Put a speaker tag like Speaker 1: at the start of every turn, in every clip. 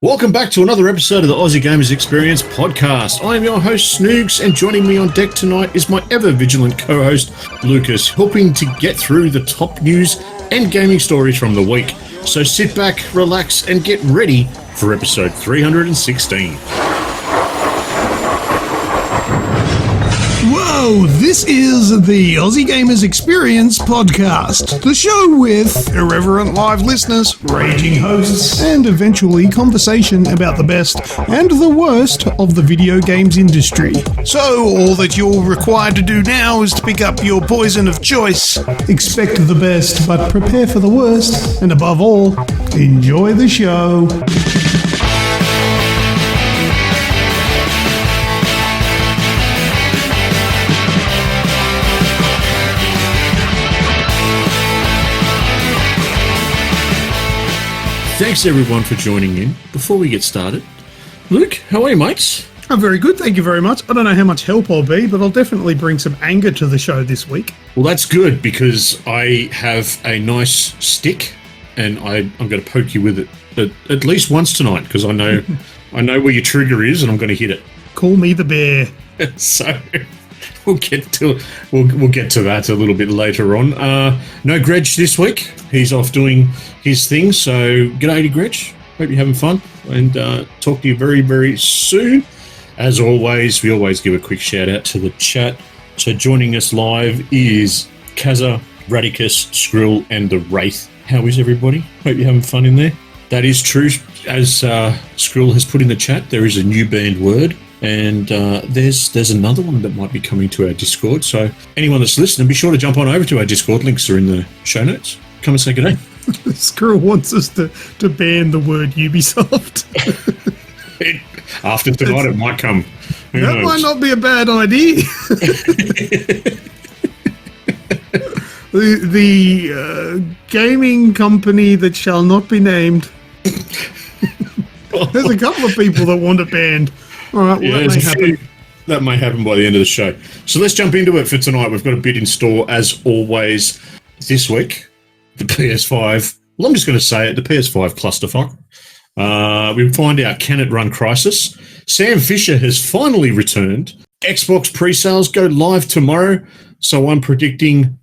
Speaker 1: Welcome back to another episode of the Aussie Gamers Experience podcast. I am your host, Snoogs, and joining me on deck tonight is my ever-vigilant co-host, Lucas, helping to get through the top news and gaming stories from the week. So sit back, relax, and get ready for episode 316.
Speaker 2: Whoa, this is the Aussie Gamers Experience podcast, the show with irreverent live listeners, raging hosts, and eventually conversation about the best and the worst of the video games industry. So all that you're required to do now is to pick up your poison of choice. Expect the best, but prepare for the worst, and above all, enjoy the show.
Speaker 1: Thanks everyone for joining in. Before we get started, Luke, how are you, mates?
Speaker 2: I'm very good, thank you very much. I don't know how much help I'll be, but I'll definitely bring some anger to the show this week.
Speaker 1: Well, that's good because I have a nice stick and I'm going to poke you with it at least once tonight because I know where your trigger is and I'm going to hit it.
Speaker 2: Call me the bear.
Speaker 1: So we'll get to that a little bit later on. No Greg this week. He's off doing his thing. So g'day to Greg. Hope you're having fun and talk to you very, very soon. As always, we always give a quick shout out to the chat. So joining us live is Kaza, Radicus, Skrill, and the Wraith. How is everybody? Hope you're having fun in there. That is true. As Skrill has put in the chat, there is a new banned word. And there's another one that might be coming to our Discord. So anyone that's listening, be sure to jump on over to our Discord. Links are in the show notes. Come and say good day.
Speaker 2: Skrill wants us to ban the word Ubisoft.
Speaker 1: After tonight, it might come.
Speaker 2: That might not be a bad idea. the gaming company that shall not be named. There's a couple of people that want it banned. All right, well, that may happen.
Speaker 1: That may happen by the end of the show. So let's jump into it for tonight. We've got a bit in store, as always, this week. The PS5. Well, I'm just going to say it, the PS5 clusterfuck. We find out, can it run Crysis? Sam Fisher has finally returned. Xbox pre-sales go live tomorrow, so I'm predicting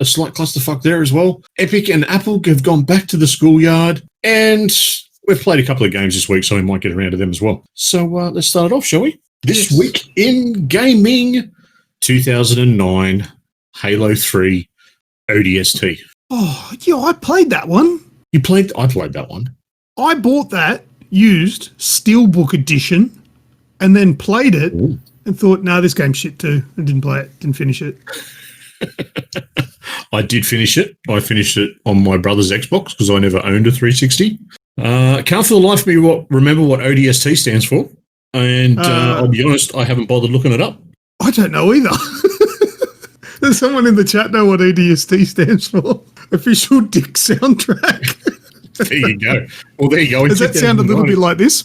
Speaker 1: a slight clusterfuck there as well. Epic and Apple have gone back to the schoolyard, and we've played a couple of games this week, so we might get around to them as well. So let's start it off, shall we? This week in gaming, 2009, Halo 3 ODST.
Speaker 2: Oh, yeah, I played that one.
Speaker 1: I played that one.
Speaker 2: I bought that used Steelbook edition and then played it and thought, no, this game's shit too. I didn't play it, didn't finish it.
Speaker 1: I did finish it. I finished it on my brother's Xbox because I never owned a 360. Can't for the life of me remember what ODST stands for. And I'll be honest, I haven't bothered looking it up.
Speaker 2: I don't know either. Does someone in the chat know what ODST stands for? Official Dick Soundtrack.
Speaker 1: There you go. Well, there you go.
Speaker 2: Does that sound a little bit like this?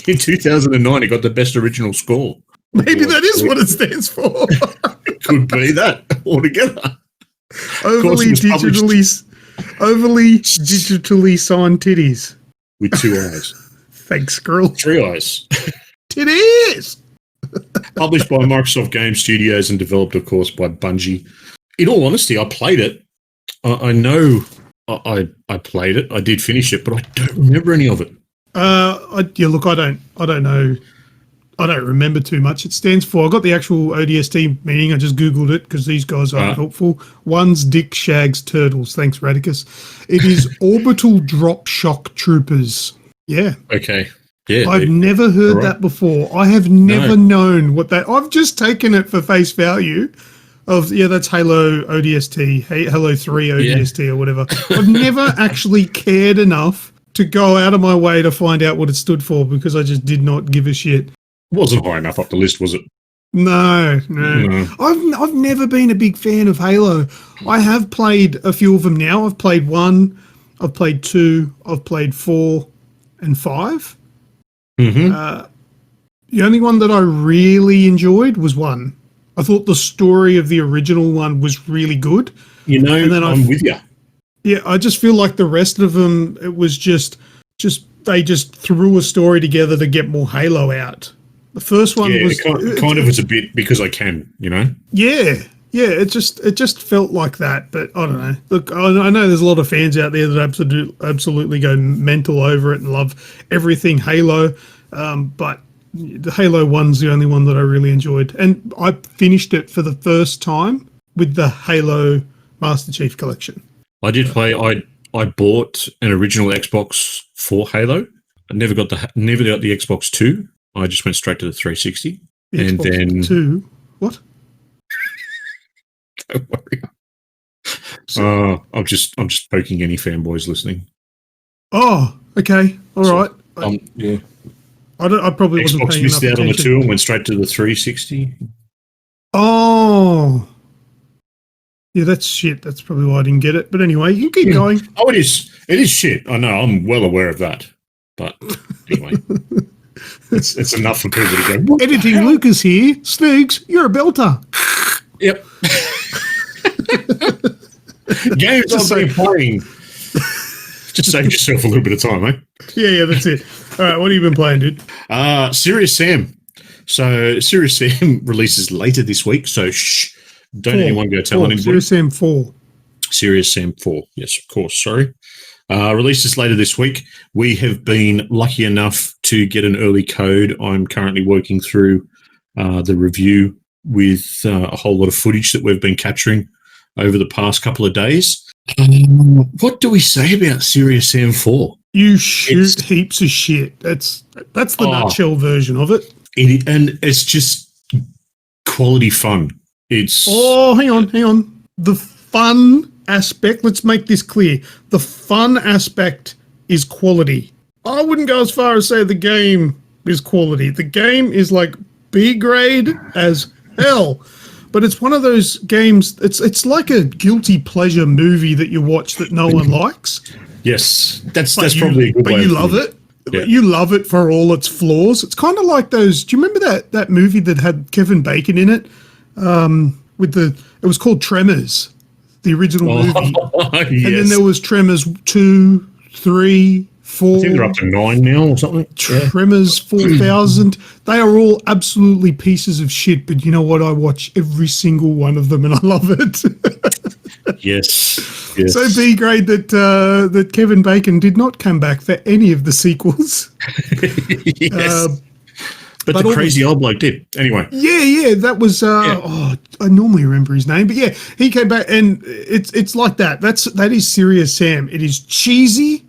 Speaker 1: In 2009, it got the best original score.
Speaker 2: Maybe that is what it stands for.
Speaker 1: It could be that altogether.
Speaker 2: Overly digitally signed titties.
Speaker 1: With 2 eyes.
Speaker 2: Thanks, girl.
Speaker 1: 3 eyes.
Speaker 2: Titties!
Speaker 1: Published by Microsoft Game Studios and developed, of course, by Bungie. In all honesty, I played it. I know I played it. I did finish it, but I don't remember any of it.
Speaker 2: I don't know. I don't remember too much. It stands for, I got the actual ODST meaning. I just Googled it because these guys are helpful. One's Dick Shags Turtles. Thanks, Radicus. It is Orbital Drop Shock Troopers. Yeah.
Speaker 1: Okay. Yeah.
Speaker 2: I've never heard that before. I have never known what that... I've just taken it for face value of, that's Halo ODST, Halo 3 ODST or whatever. I've never actually cared enough to go out of my way to find out what it stood for because I just did not give a shit.
Speaker 1: Wasn't high enough up the list, was it?
Speaker 2: No. I've never been a big fan of Halo. I have played a few of them now. I've played 1, I've played 2, I've played 4 and 5.
Speaker 1: Mm-hmm.
Speaker 2: The only one that I really enjoyed was 1. I thought the story of the original one was really good.
Speaker 1: I'm with you.
Speaker 2: Yeah, I just feel like the rest of them, it was just they just threw a story together to get more Halo out. The first one was
Speaker 1: kind of was a bit because I can, you know.
Speaker 2: Yeah, it just felt like that. But I don't know. Look, I know there's a lot of fans out there that absolutely go mental over it and love everything Halo. But the Halo 1's the only one that I really enjoyed, and I finished it for the first time with the Halo Master Chief Collection.
Speaker 1: I did play. I bought an original Xbox for Halo. I never got the Xbox 2. I just went straight to the 360.
Speaker 2: The
Speaker 1: and
Speaker 2: Xbox
Speaker 1: then
Speaker 2: 2. What?
Speaker 1: Don't worry. I'm just poking any fanboys listening.
Speaker 2: Oh, okay, all right.
Speaker 1: Yeah.
Speaker 2: I probably wasn't
Speaker 1: Xbox
Speaker 2: paying
Speaker 1: missed
Speaker 2: enough
Speaker 1: out on the
Speaker 2: attention.
Speaker 1: 2 and went straight to the 360.
Speaker 2: Oh. Yeah, that's shit. That's probably why I didn't get it. But anyway, you keep going.
Speaker 1: Oh, it is. It is shit. I know. I'm well aware of that. But anyway, it's enough for people to go.
Speaker 2: Editing Lucas here. Snoogs, you're a belter.
Speaker 1: Yep. Games I've been playing. Just save yourself a little bit of time, eh?
Speaker 2: Yeah, that's it. All right, what have you been playing, dude?
Speaker 1: Serious Sam. So Serious Sam releases later this week. So shh. Don't anyone go tell anybody.
Speaker 2: Serious Sam 4.
Speaker 1: Serious Sam 4. Yes, of course. Sorry. Releases later this week. We have been lucky enough to get an early code. I'm currently working through the review with a whole lot of footage that we've been capturing over the past couple of days. What do we say about Serious Sam 4?
Speaker 2: You shoot heaps of shit. That's the nutshell version of it.
Speaker 1: And it's just quality fun.
Speaker 2: Hang on. The fun aspect, let's make this clear. The fun aspect is quality. I wouldn't go as far as say the game is quality. The game is like B grade as hell. But it's one of those games, it's like a guilty pleasure movie that you watch that no one likes.
Speaker 1: Yes, that's probably a good way.
Speaker 2: But you love it.
Speaker 1: Yeah.
Speaker 2: You love it for all its flaws. It's kind of like those, do you remember that movie that had Kevin Bacon in it? It was called Tremors, the original movie.
Speaker 1: Yes.
Speaker 2: And then there was Tremors 2, 3, 4.
Speaker 1: I think they're up to 9 now or something.
Speaker 2: Tremors 4000. They are all absolutely pieces of shit, but you know what? I watch every single one of them and I love it.
Speaker 1: Yes.
Speaker 2: So B grade that Kevin Bacon did not come back for any of the sequels.
Speaker 1: Yes. But the crazy old bloke did. Anyway.
Speaker 2: Yeah, that was I normally remember his name, but yeah, he came back and it's like that. That is Serious Sam. It is cheesy.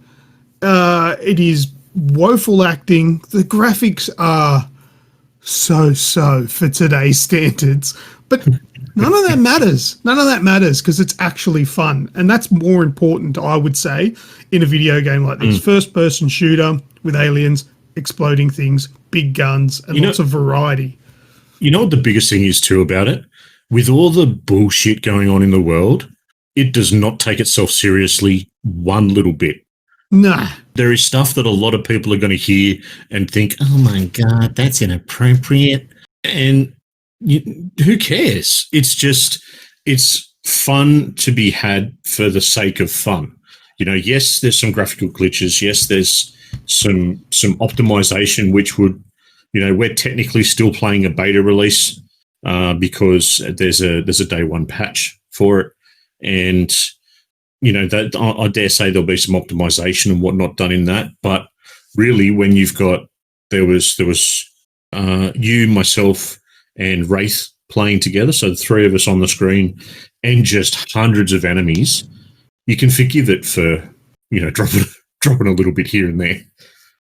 Speaker 2: It is woeful acting. The graphics are so for today's standards. But none of that matters. None of that matters because it's actually fun. And that's more important, I would say, in a video game like this. First person shooter with aliens, exploding things, big guns, and lots of variety.
Speaker 1: You know what the biggest thing is too about it? With all the bullshit going on in the world, it does not take itself seriously one little bit.
Speaker 2: Nah.
Speaker 1: There is stuff that a lot of people are going to hear and think, oh my God, that's inappropriate. And who cares? It's fun to be had for the sake of fun. You know, yes, there's some graphical glitches. Yes, there's some optimization, which would, you know, we're technically still playing a beta release because there's a day one patch for it. And, you know, that I dare say there'll be some optimization and whatnot done in that. But really, when you've got, there was you, myself, and Wraith playing together, so the three of us on the screen, and just hundreds of enemies, you can forgive it for, you know, dropping a little bit here and there.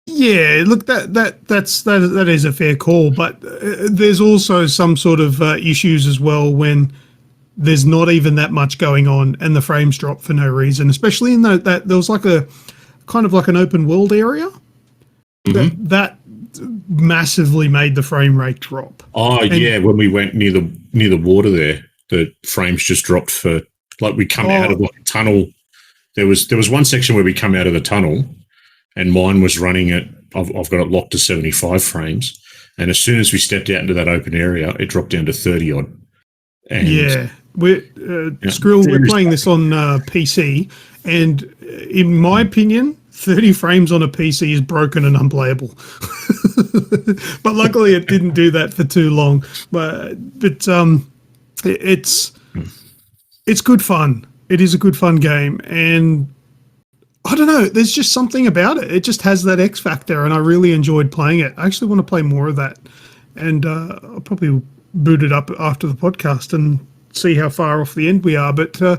Speaker 2: Yeah, look, that is a fair call, but there's also some sort of issues as well when there's not even that much going on and the frames drop for no reason, especially in that there was like a kind of like an open world area that massively made the frame rate drop.
Speaker 1: Yeah, when we went near the water there, the frames just dropped for, like, we come out of like a tunnel. There was one section where we come out of the tunnel and mine was running at, I've got it locked to 75 frames. And as soon as we stepped out into that open area, it dropped down to 30 odd. And
Speaker 2: yeah, we're playing this on PC, and in my opinion, 30 frames on a PC is broken and unplayable. But luckily it didn't do that for too long. But it's good fun. It is a good fun game, and I don't know, there's just something about it. It just has that X factor, and I really enjoyed playing it. I actually want to play more of that, and I'll probably boot it up after the podcast and see how far off the end we are. But I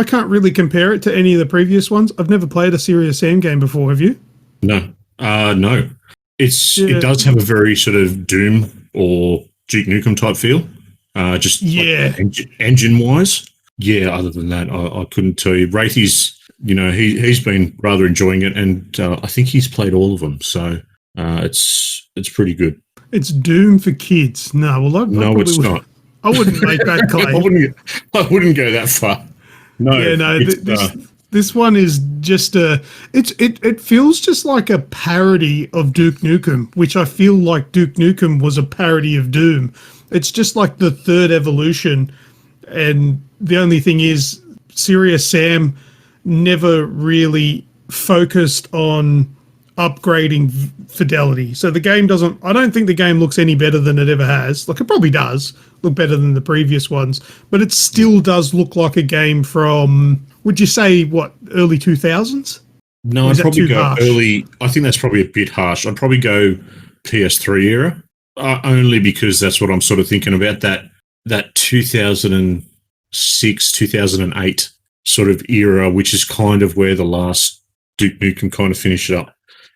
Speaker 2: can't really compare it to any of the previous ones. I've never played a Serious Sam game before. Have you?
Speaker 1: No. No. It does have a very sort of Doom or Duke Nukem type feel. Engine wise. Yeah, other than that, I couldn't tell you. Wraithy's, he's been rather enjoying it, and I think he's played all of them, so it's pretty good.
Speaker 2: It's Doom for kids. No,
Speaker 1: it's not.
Speaker 2: I wouldn't make that claim.
Speaker 1: I wouldn't go that far. No.
Speaker 2: Yeah, no. This one is just it feels just like a parody of Duke Nukem, which I feel like Duke Nukem was a parody of Doom. It's just like the third evolution, and the only thing is, Serious Sam never really focused on upgrading fidelity. So the game I don't think the game looks any better than it ever has. Like, it probably does look better than the previous ones, but it still does look like a game from, would you say, early 2000s?
Speaker 1: No, I'd probably go harsh? Early. I think that's probably a bit harsh. I'd probably go PS3 era, only because that's what I'm sort of thinking about, that 2006, 2008 sort of era, which is kind of where the last Duke Nukem kind of finished up.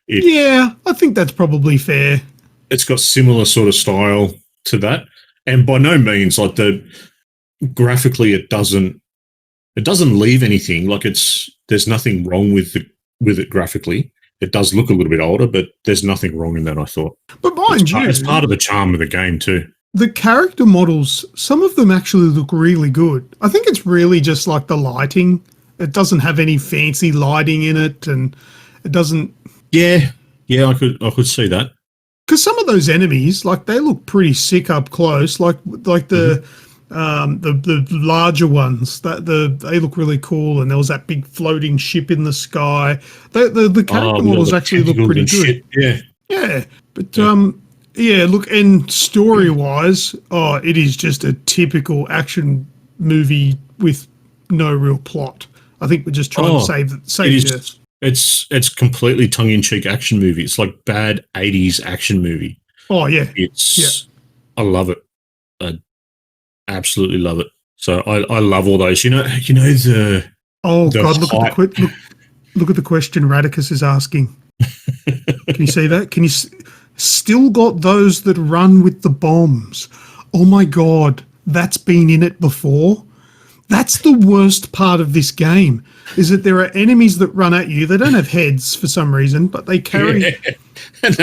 Speaker 2: I think that's probably fair.
Speaker 1: It's got similar sort of style to that, and by no means graphically it doesn't leave anything. Like, there's nothing wrong with it graphically. It does look a little bit older, but there's nothing wrong in that, I thought.
Speaker 2: But mind you,
Speaker 1: it's part of the charm of the game too.
Speaker 2: The character models, some of them actually look really good. I think it's really just like the lighting. It doesn't have any fancy lighting in it, and it doesn't.
Speaker 1: Yeah, I could see that.
Speaker 2: Because some of those enemies, like, they look pretty sick up close. Like the larger ones, they look really cool. And there was that big floating ship in the sky. The character models actually look pretty good.
Speaker 1: Shit.
Speaker 2: Yeah, but look, and story wise, it is just a typical action movie with no real plot. I think we're just trying to save this.
Speaker 1: It's completely tongue-in-cheek action movie. It's like bad 80s action movie.
Speaker 2: Oh, yeah.
Speaker 1: I love it. I absolutely love it. So I love all those. The
Speaker 2: Oh, God, look at the question Radicus is asking. Can you see that? Can you still got those that run with the bombs? Oh, my God. That's been in it before. That's the worst part of this game, is that there are enemies that run at you. They don't have heads for some reason, but they carry
Speaker 1: and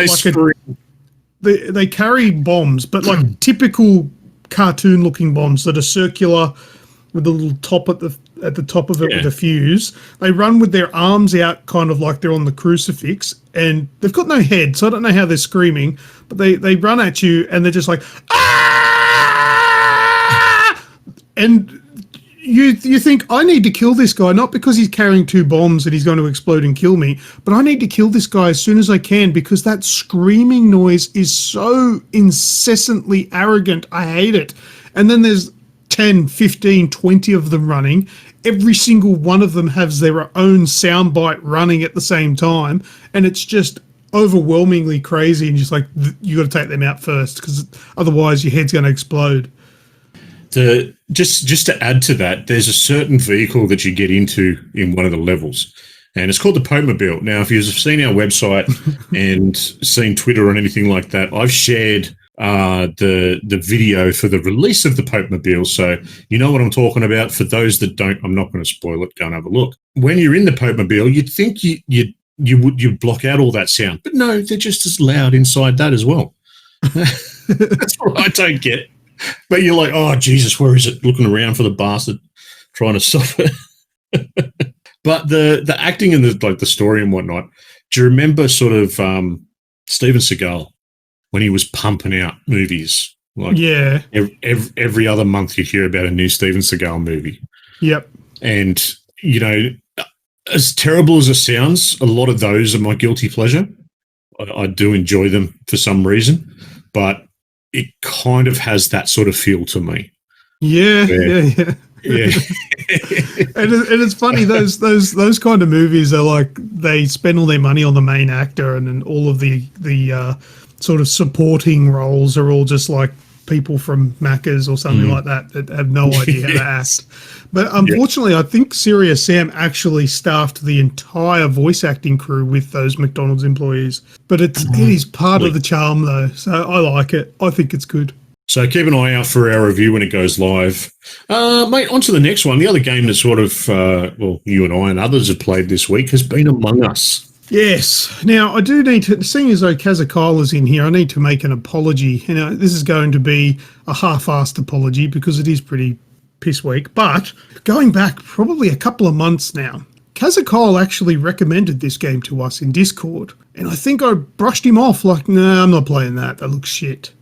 Speaker 2: they carry bombs, but like typical cartoon-looking bombs that are circular with a little top at the top of it with a fuse. They run with their arms out, kind of like they're on the crucifix, and they've got no head, so I don't know how they're screaming, but they run at you and they're just like, ah! And you think, I need to kill this guy, not because he's carrying two bombs and he's going to explode and kill me, but I need to kill this guy as soon as I can, because that screaming noise is so incessantly arrogant. I hate it. And then there's 10, 15, 20 of them running. Every single one of them has their own soundbite running at the same time, and it's just overwhelmingly crazy, and just like, you got to take them out first, because otherwise your head's going to explode.
Speaker 1: Just to add to that, there's a certain vehicle that you get into in one of the levels, and it's called the Potemobile. Now, if you've seen our website and seen Twitter or anything like that, I've shared the video for the release of the Potemobile, so you know what I'm talking about. For those that don't, I'm not going to spoil it. Go and have a look. When you're in the Potemobile, you'd think you'd block out all that sound, but no, they're just as loud inside that as well. That's what I don't get. But you're like, oh, Jesus, where is it? Looking around for the bastard, trying to stop it. But the acting and the story and whatnot, do you remember sort of Steven Seagal when he was pumping out movies? Like,
Speaker 2: yeah.
Speaker 1: Every other month you hear about a new Steven Seagal movie.
Speaker 2: Yep.
Speaker 1: And, as terrible as it sounds, a lot of those are my guilty pleasure. I do enjoy them for some reason, but it kind of has that sort of feel to me.
Speaker 2: Yeah.
Speaker 1: Yeah.
Speaker 2: And it's funny, those kind of movies are like, they spend all their money on the main actor, and then all of the sort of supporting roles are all just like people from Macca's or something like that have no idea how to act. But unfortunately, I think Serious Sam actually staffed the entire voice acting crew with those McDonald's employees. But it is part of the charm, though. So I like it. I think it's good.
Speaker 1: So keep an eye out for our review when it goes live. Mate, on to the next one. The other game that sort of, you and I and others have played this week has been Among Us.
Speaker 2: Yes. Now, I do need to, seeing as though Kazakyle in here, I need to make an apology. You know, this is going to be a half-assed apology because it is pretty piss weak. But going back probably a couple of months now, Kazakyle actually recommended this game to us in Discord. And I think I brushed him off like, no, I'm not playing that. That looks shit.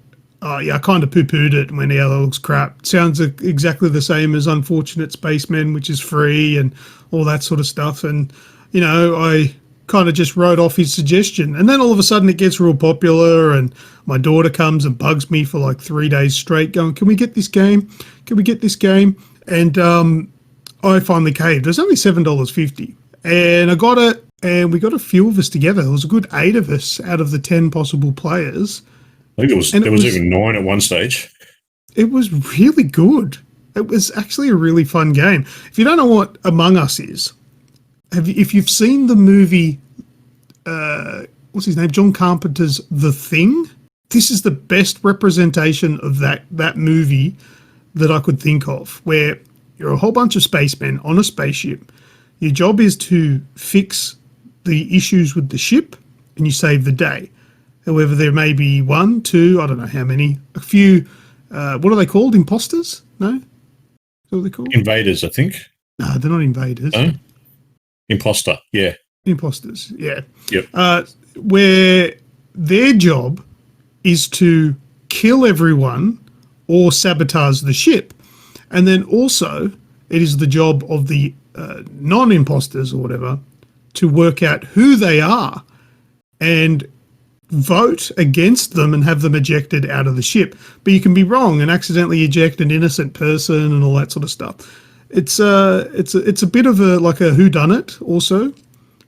Speaker 2: Oh, yeah, I kind of poo-pooed it and went, yeah, that looks crap. Sounds exactly the same as Unfortunate Spacemen, which is free and all that sort of stuff. And, you know, I kind of just wrote off his suggestion. And then all of a sudden it gets real popular, and my daughter comes and bugs me for like 3 days straight going, can we get this game? Can we get this game? And I finally caved. It was only $7.50. And I got it, and we got a few of us together. There was a good 8 of us out of the 10 possible players.
Speaker 1: I think there was even 9 at one stage.
Speaker 2: It was really good. It was actually a really fun game. If you don't know what Among Us is, if you've seen the movie, what's his name, John Carpenter's The Thing, this is the best representation of that movie that I could think of, where you're a whole bunch of spacemen on a spaceship. Your job is to fix the issues with the ship, and you save the day. However, there may be 1, 2, I don't know how many, a few, what are they called? Imposters? No? Is that what they're called?
Speaker 1: Invaders, I think.
Speaker 2: No, they're not invaders.
Speaker 1: No? Imposter, yeah.
Speaker 2: Imposters, yeah.
Speaker 1: Yep.
Speaker 2: Where their job is to kill everyone or sabotage the ship. And then also, it is the job of the non-imposters or whatever to work out who they are and vote against them and have them ejected out of the ship. But you can be wrong and accidentally eject an innocent person and all that sort of stuff. It's a bit of a like a whodunit also,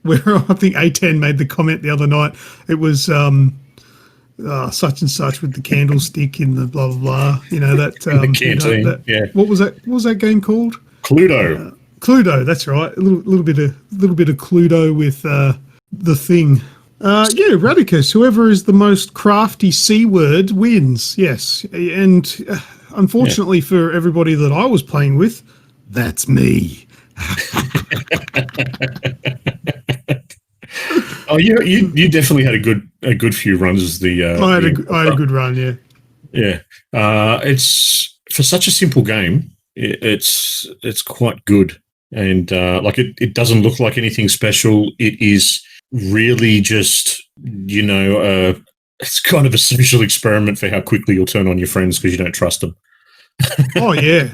Speaker 2: where I think A10 made the comment the other night. It was such and such with the candlestick in the blah blah blah. You know that
Speaker 1: the canteen. Yeah.
Speaker 2: What was that? What was that game called?
Speaker 1: Cluedo.
Speaker 2: Cluedo. That's right. A little bit of Cluedo with The Thing. Radicus, whoever is the most crafty C word wins. Yes. And unfortunately for everybody that I was playing with, that's me.
Speaker 1: Oh, you definitely had a good few runs as the.
Speaker 2: I had a good run, yeah.
Speaker 1: Yeah, it's for such a simple game. It's quite good, and like it doesn't look like anything special. It is really just it's kind of a social experiment for how quickly you'll turn on your friends because you don't trust them.
Speaker 2: Oh yeah,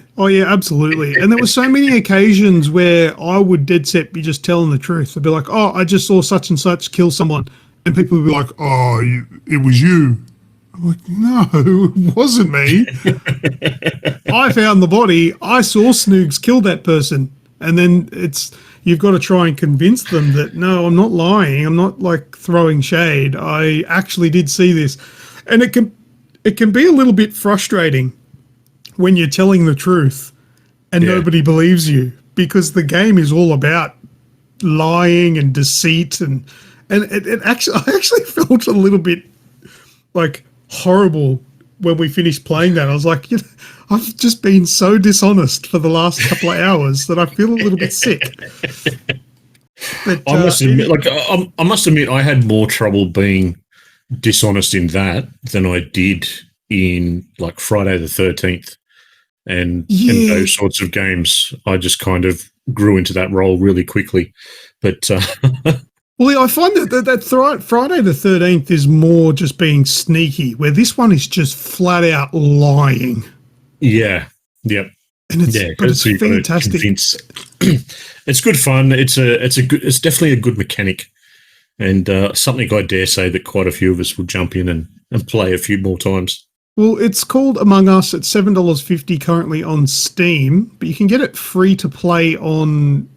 Speaker 2: absolutely. And there were so many occasions where I would dead set be just telling the truth. I'd be like, "Oh, I just saw such and such kill someone," and people would be like, "Oh, it was you." I'm like, "No, it wasn't me. I found the body. I saw Snoogs kill that person." And then you've got to try and convince them that no, I'm not lying. I'm not like throwing shade. I actually did see this, and it can be a little bit frustrating when you're telling the truth and nobody believes you, because the game is all about lying and deceit, and I actually felt a little bit like horrible when we finished playing that. I was like, I've just been so dishonest for the last couple of hours that I feel a little bit sick. But,
Speaker 1: I must admit, I had more trouble being dishonest in that than I did in like Friday the 13th and those sorts of games. I just kind of grew into that role really quickly. But
Speaker 2: well, I find that Friday the 13th is more just being sneaky, where this one is just flat out lying.
Speaker 1: Yeah. Yep.
Speaker 2: And it's fantastic.
Speaker 1: It's good fun. It's definitely a good mechanic, and something I dare say that quite a few of us will jump in and play a few more times.
Speaker 2: Well, it's called Among Us. It's $7.50 currently on Steam, but you can get it free to play on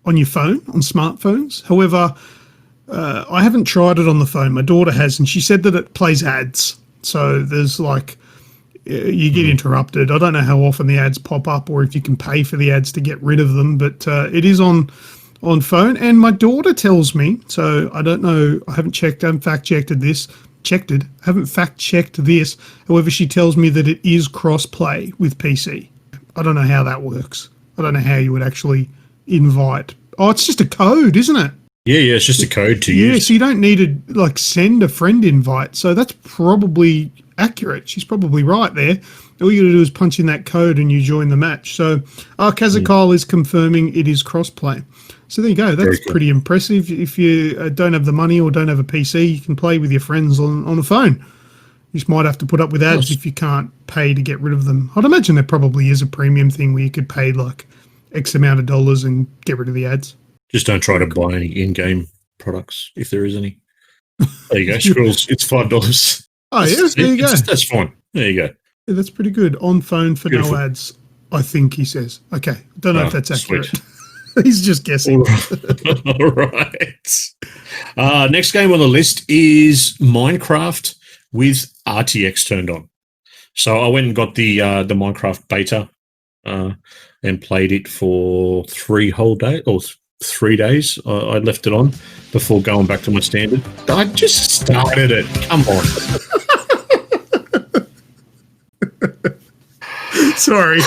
Speaker 2: your phone, on smartphones. However, I haven't tried it on the phone. My daughter has, and she said that it plays ads. So there's you get interrupted. I don't know how often the ads pop up or if you can pay for the ads to get rid of them, but it is on phone. And my daughter tells me, so I don't know, I haven't fact-checked this. However, she tells me that it is cross-play with PC. I don't know how that works. I don't know how you would actually invite. Oh, it's just a code, isn't it?
Speaker 1: Yeah, it's just a code to use.
Speaker 2: Yeah, so you don't need to send a friend invite. So that's probably accurate. She's probably right there. All you got to do is punch in that code and you join the match. So Kazakyle is confirming it is cross-play. So there you go. That's pretty impressive. If you don't have the money or don't have a PC, you can play with your friends on a phone. You just might have to put up with ads if you can't pay to get rid of them. I'd imagine there probably is a premium thing where you could pay X amount of dollars and get rid of the ads.
Speaker 1: Just don't try to buy any in-game products if there is any. There you go. Squirrels, it's $5.
Speaker 2: Oh, yeah, there you go.
Speaker 1: That's fine. There you go.
Speaker 2: Yeah, that's pretty good. On phone for no ads, I think he says. Okay. Don't know if that's accurate. He's just guessing.
Speaker 1: All right. Next game on the list is Minecraft with RTX turned on. So I went and got the Minecraft beta and played it for 3 whole days, or 3 days. I left it on before going back to my standard. I just started it. Come on.
Speaker 2: Sorry.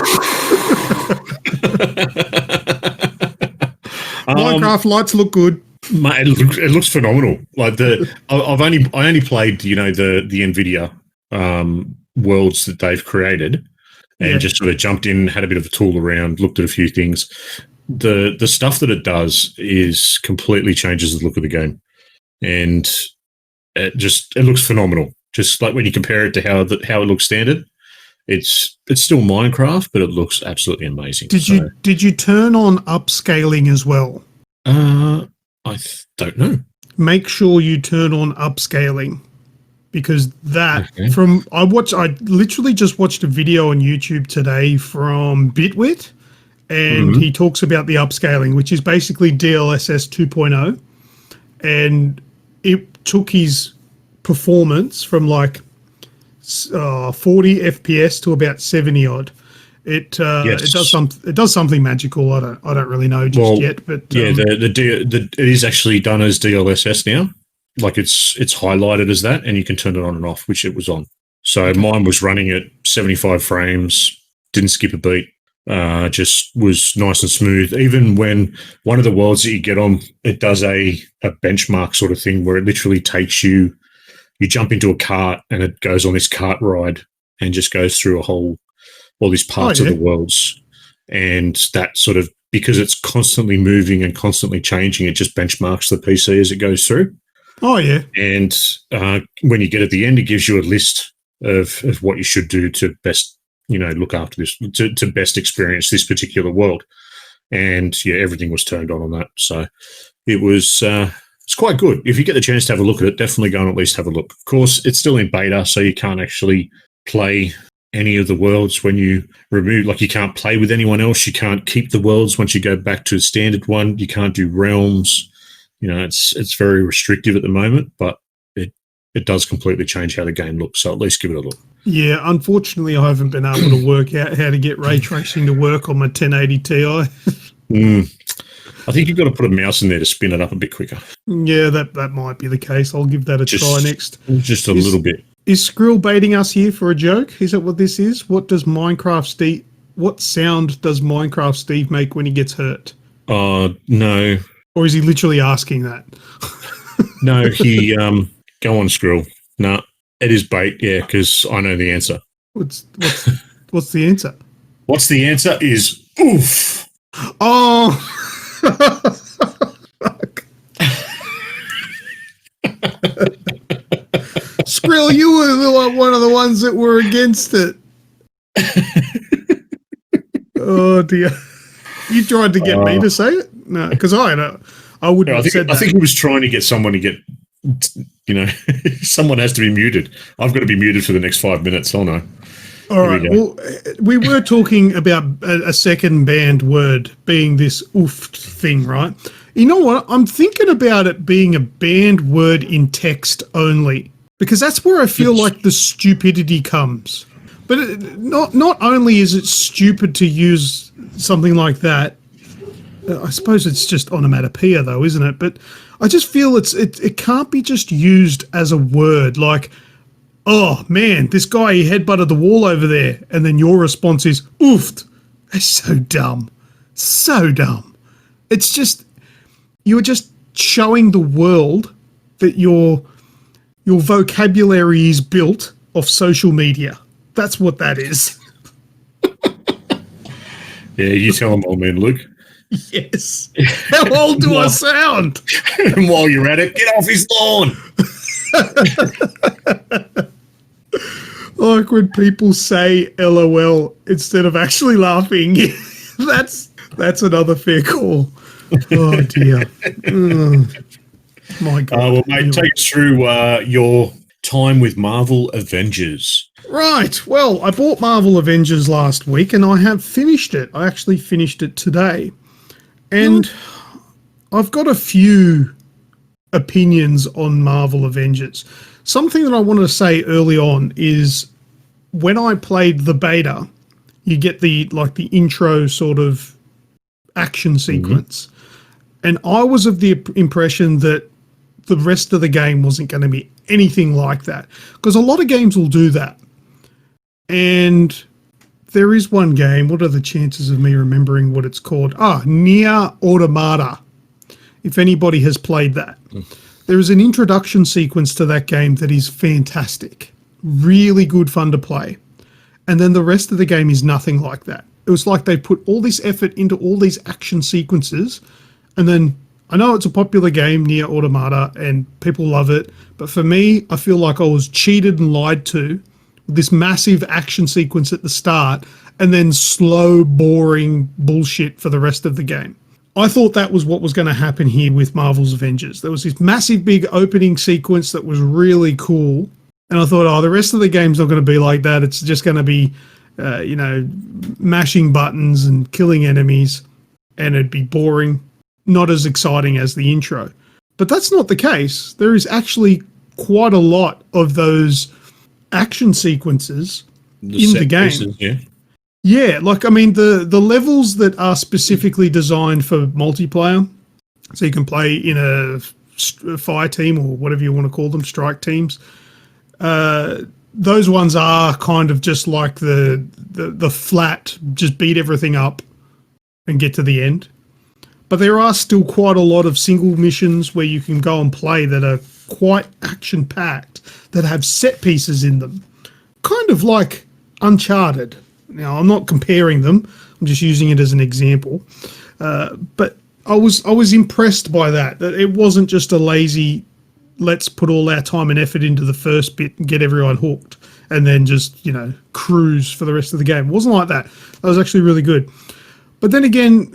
Speaker 2: Minecraft lights look good.
Speaker 1: Mate, it looks phenomenal. I only played the NVIDIA worlds that they've created, and just sort of jumped in, had a bit of a tool around, looked at a few things. The stuff that it does is completely changes the look of the game, and it looks phenomenal. Just like when you compare it to how it looks standard, it's still Minecraft, but it looks absolutely amazing.
Speaker 2: Did you turn on upscaling as well?
Speaker 1: I don't know.
Speaker 2: Make sure you turn on upscaling, because I literally just watched a video on YouTube today from Bitwit, and he talks about the upscaling, which is basically DLSS 2.0, and it took his performance from 40 FPS to about 70 odd. It does something magical. I don't really know just yet, but
Speaker 1: it is actually done as DLSS now. Like it's highlighted as that, and you can turn it on and off, which it was on. So mine was running at 75 frames, didn't skip a beat, just was nice and smooth. Even when one of the worlds that you get on, it does a benchmark sort of thing where it literally takes you jump into a cart and it goes on this cart ride and just goes through all these parts of the worlds. And that sort of, because it's constantly moving and constantly changing, it just benchmarks the PC as it goes through.
Speaker 2: Oh, yeah.
Speaker 1: And when you get at the end, it gives you a list of what you should do to best, look after this, to best experience this particular world. And, everything was turned on that. So it was it's quite good. If you get the chance to have a look at it, definitely go and at least have a look. Of course, it's still in beta, so you can't actually play any of the worlds when you remove, you can't play with anyone else. You can't keep the worlds once you go back to the standard one. You can't do realms. It's very restrictive at the moment, but it does completely change how the game looks. So at least give it a look.
Speaker 2: Yeah, unfortunately, I haven't been able to work out how to get ray tracing to work on my 1080 Ti.
Speaker 1: I think you've got to put a mouse in there to spin it up a bit quicker. Yeah,
Speaker 2: that might be the case. I'll give that a try next.
Speaker 1: Just a little bit.
Speaker 2: Is Skrill baiting us here for a joke? Is that what this is? What sound does Minecraft Steve make when he gets hurt?
Speaker 1: No.
Speaker 2: Or is he literally asking that?
Speaker 1: No, he go on, Skrill. No, it is bait, because I know the answer.
Speaker 2: What's the answer?
Speaker 1: What's the answer is oof.
Speaker 2: Oh, fuck. Skrill, you were one of the ones that were against it. dear. You tried to get me to say it? No, because I wouldn't have said that.
Speaker 1: I think he was trying to get someone to get, someone has to be muted. I've got to be muted for the next 5 minutes. Oh, no.
Speaker 2: All right. Well, we were talking about a second banned word being this oofed thing, right? You know what? I'm thinking about it being a banned word in text only, because that's where I feel like the stupidity comes. But not only is it stupid to use something like that, I suppose it's just onomatopoeia though, isn't it? But I just feel it can't be just used as a word like, oh man, this guy, he headbutted the wall over there. And then your response is, oofed. It's so dumb. So dumb. It's just, you're just showing the world that your vocabulary is built off social media. That's what that is.
Speaker 1: Yeah, you tell him, old man Luke.
Speaker 2: Yes. How old do I sound?
Speaker 1: And while you're at it, get off his lawn.
Speaker 2: Like when people say LOL instead of actually laughing. That's another fair call. Oh, dear. My God.
Speaker 1: Well, mate, take us through your time with Marvel Avengers.
Speaker 2: Right. Well, I bought Marvel Avengers last week and I have finished it. I actually finished it today. And I've got a few opinions on Marvel Avengers. Something that I wanted to say early on is when I played the beta, you get the intro sort of action sequence. And I was of the impression that the rest of the game wasn't going to be anything like that. Because a lot of games will do that. And there is one game. What are the chances of me remembering what it's called? Nier Automata. If anybody has played that. There is an introduction sequence to that game that is fantastic. Really good fun to play. And then the rest of the game is nothing like that. It was like they put all this effort into all these action sequences. And then, I know it's a popular game, Nier Automata, and people love it. But for me, I feel like I was cheated and lied to. This massive action sequence at the start and then slow, boring bullshit for the rest of the game. I thought that was what was going to happen here with Marvel's Avengers. There was this massive big opening sequence that was really cool. And I thought, the rest of the game's not going to be like that. It's just going to be, mashing buttons and killing enemies. And it'd be boring, not as exciting as the intro. But that's not the case. There is actually quite a lot of those action sequences in the game.
Speaker 1: Pieces,
Speaker 2: yeah, the levels that are specifically designed for multiplayer, so you can play in a fire team or whatever you want to call them, strike teams. Those ones are kind of just like the flat, just beat everything up and get to the end. But there are still quite a lot of single missions where you can go and play that are quite action-packed, that have set pieces in them. Kind of like Uncharted. Now, I'm not comparing them. I'm just using it as an example. But I was impressed by that it wasn't just a lazy, let's put all our time and effort into the first bit and get everyone hooked and then just, cruise for the rest of the game. It wasn't like that. That was actually really good. But then again,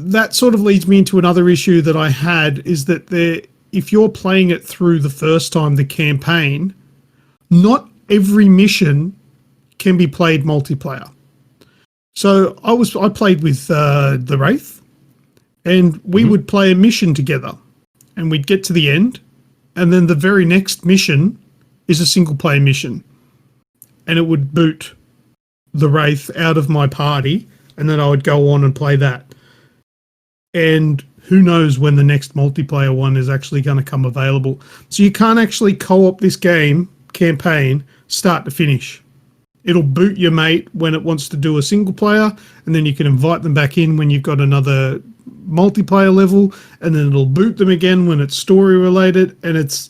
Speaker 2: that sort of leads me into another issue that I had, is that if you're playing it through the first time, the campaign, not every mission can be played multiplayer. So I played with the Wraith, and we would play a mission together, and we'd get to the end, and then the very next mission is a single player mission, and it would boot the Wraith out of my party, and then I would go on and play that. And who knows when the next multiplayer one is actually going to come available. So you can't actually co-op this campaign, start to finish. It'll boot your mate when it wants to do a single player, and then you can invite them back in when you've got another multiplayer level, and then it'll boot them again when it's story related. And it's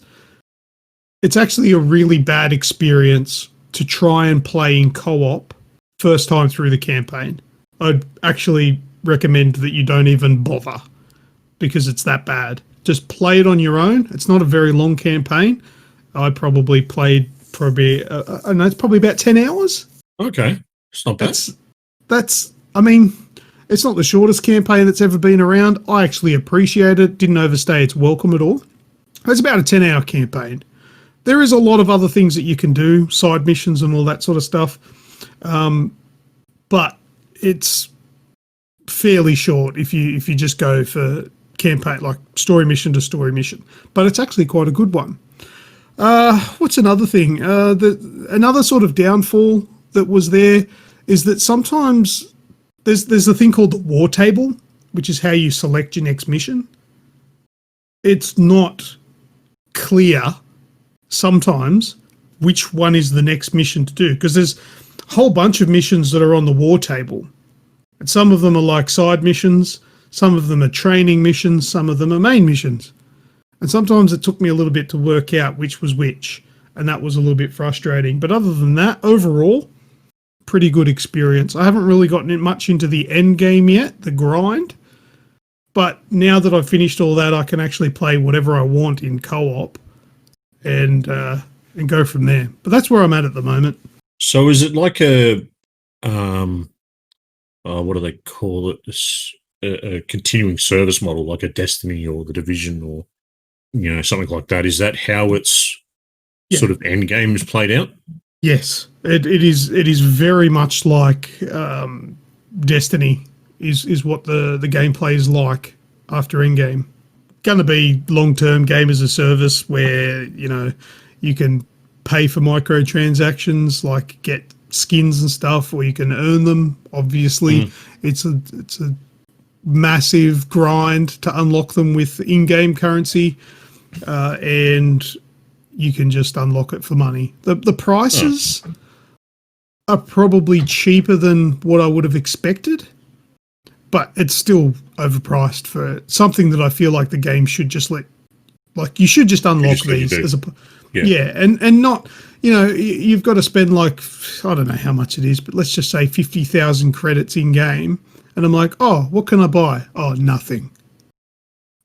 Speaker 2: actually a really bad experience to try and play in co-op first time through the campaign. I'd actually recommend that you don't even bother, because it's that bad. Just play it on your own. It's not a very long campaign. I probably played it's probably about 10 hours.
Speaker 1: Okay. It's not bad.
Speaker 2: That's I mean, It's not the shortest campaign that's ever been around. I actually appreciate it. Didn't overstay its welcome at all. It's about a 10-hour campaign. There is a lot of other things that you can do, side missions and all that sort of stuff. But it's fairly short if you just go for campaign, like story mission to story mission. But it's actually quite a good one. What's another thing? Another sort of downfall that was there is that sometimes there's a thing called the war table, which is how you select your next mission. It's not clear sometimes which one is the next mission to do, because there's a whole bunch of missions that are on the war table. And some of them are like side missions, some of them are training missions, some of them are main missions. And sometimes it took me a little bit to work out which was which, and that was a little bit frustrating. But other than that, overall, pretty good experience. I haven't really gotten much into the end game yet, the grind. But now that I've finished all that, I can actually play whatever I want in co-op and go from there. But that's where I'm at the moment.
Speaker 1: So is it like a, what do they call it? A continuing service model, like a Destiny or the Division or, something like that? Is that how its sort of end game is played out?
Speaker 2: Yes, it is very much like Destiny is what the gameplay is like after endgame. Going to be long-term game as a service where, you can pay for microtransactions, like get skins and stuff, or you can earn them. Obviously, it's a massive grind to unlock them with in-game currency, and you can just unlock it for money. The prices are probably cheaper than what I would have expected, but it's still overpriced for something that I feel like the game should just you should just unlock these as a and not, you've got to spend like, I don't know how much it is, but let's just say 50,000 credits in game, and I'm like, oh, what can I buy? Oh, nothing,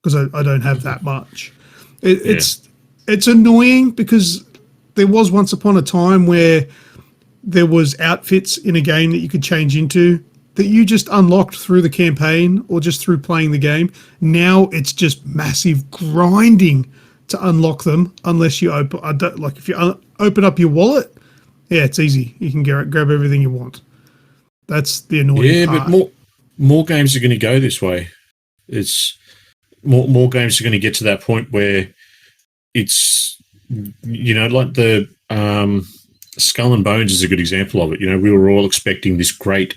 Speaker 2: because I don't have that much. It's annoying because there was once upon a time where there was outfits in a game that you could change into that you just unlocked through the campaign or just through playing the game. Now it's just massive grinding to unlock them unless you if you open up your wallet, it's easy. You can grab everything you want. That's the annoying part.
Speaker 1: But more games are going to go this way. It's more games are going to get to that point where it's, like the Skull and Bones is a good example of it. We were all expecting this great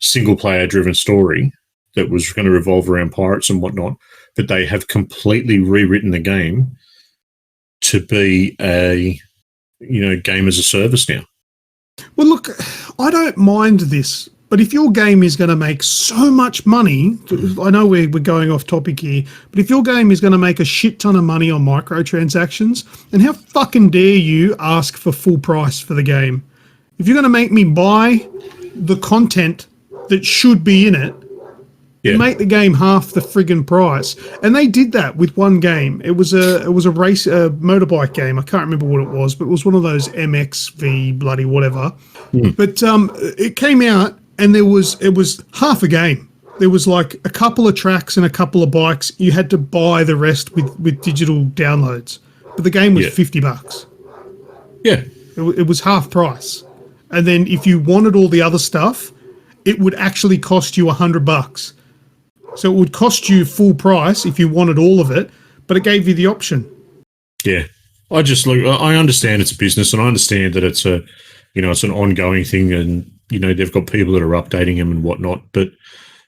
Speaker 1: single-player driven story that was going to revolve around pirates and whatnot, but they have completely rewritten the game to be a, game as a service now.
Speaker 2: Well, look, I don't mind this, but if your game is going to make so much money, I know we're going off topic here, but if your game is going to make a shit ton of money on microtransactions, then how fucking dare you ask for full price for the game? If you're going to make me buy the content that should be in it, make the game half the friggin' price. And they did that with one game. It was a race, a motorbike game. I can't remember what it was, but it was one of those MXV bloody whatever. But it came out and it was half a game. There was like a couple of tracks and a couple of bikes. You had to buy the rest with digital downloads. But the game was $50.
Speaker 1: Yeah.
Speaker 2: It was half price. And then if you wanted all the other stuff, it would actually cost you $100. So it would cost you full price if you wanted all of it, but it gave you the option.
Speaker 1: Yeah. I understand it's a business, and I understand that it's it's an ongoing thing, and, they've got people that are updating them and whatnot, but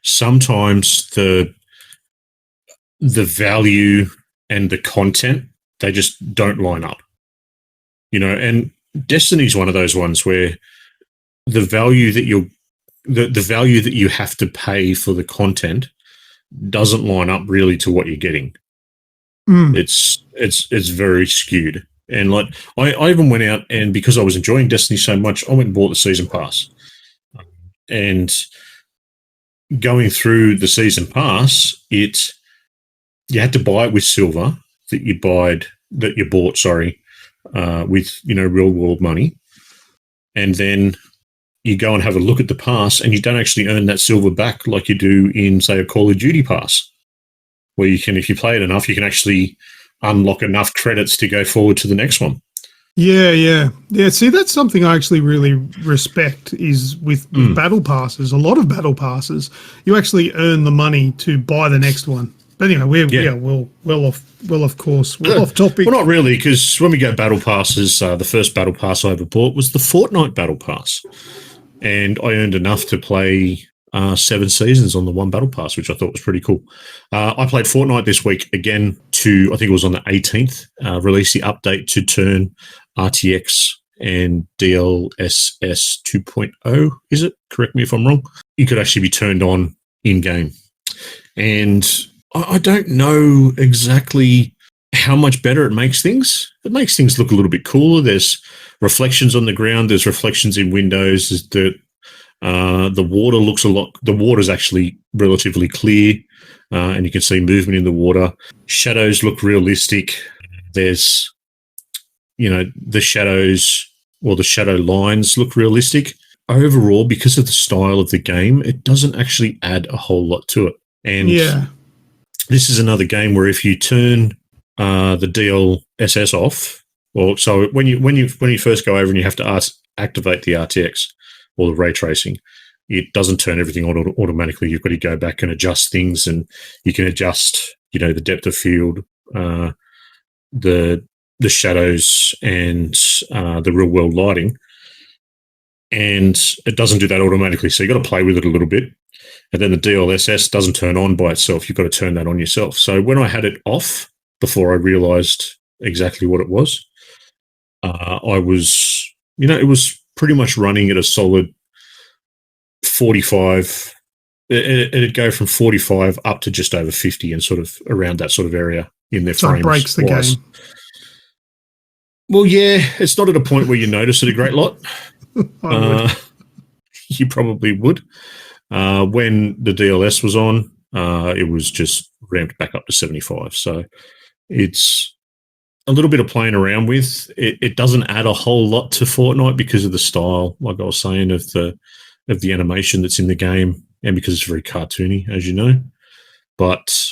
Speaker 1: sometimes the value and the content, they just don't line up. And Destiny's one of those ones where the value that the value that you have to pay for the content doesn't line up really to what you're getting. It's very skewed. And like I even went out, and because I was enjoying Destiny so much, I went and bought the season pass. And going through the season pass, you had to buy it with silver that you bought, with real world money. And then you go and have a look at the pass, and you don't actually earn that silver back like you do in, say, a Call of Duty pass, where you can, if you play it enough, you can actually unlock enough credits to go forward to the next one.
Speaker 2: Yeah. See, that's something I actually really respect is with battle passes. A lot of battle passes, you actually earn the money to buy the next one. But anyway, we're off topic.
Speaker 1: Well, not really, because when we go battle passes, the first battle pass I ever bought was the Fortnite battle pass, and I earned enough to play 7 seasons on the one battle pass, which I thought was pretty cool. I played Fortnite this week again I think it was on the 18th, released the update to turn RTX and DLSS 2.0, is it? Correct me if I'm wrong. You could actually be turned on in-game. And I don't know exactly how much better it makes things. It makes things look a little bit cooler. There's reflections on the ground. There's reflections in windows. There's dirt. The water looks the water's actually relatively clear, and you can see movement in the water. Shadows look realistic. There's, the shadows or the shadow lines look realistic. Overall, because of the style of the game, it doesn't actually add a whole lot to it. And this is another game where if you turn the DLSS off, so when you first go over and you have to activate the RTX or the ray tracing, it doesn't turn everything on automatically. You've got to go back and adjust things, and you can adjust, the depth of field, the shadows, and the real world lighting. And it doesn't do that automatically, so you've got to play with it a little bit. And then the DLSS doesn't turn on by itself. You've got to turn that on yourself. So when I had it off before I realized exactly what it was, I was, it was pretty much running at a solid 45. It'd go from 45 up to just over 50 and sort of around that sort of area in their frames.
Speaker 2: So it breaks the game.
Speaker 1: Well, yeah, it's not at a point where you notice it a great lot. You probably would. When the DLS was on, it was just ramped back up to 75. So it's a little bit of playing around with. It doesn't add a whole lot to Fortnite because of the style, like I was saying, of the animation that's in the game, and because it's very cartoony, as you know. But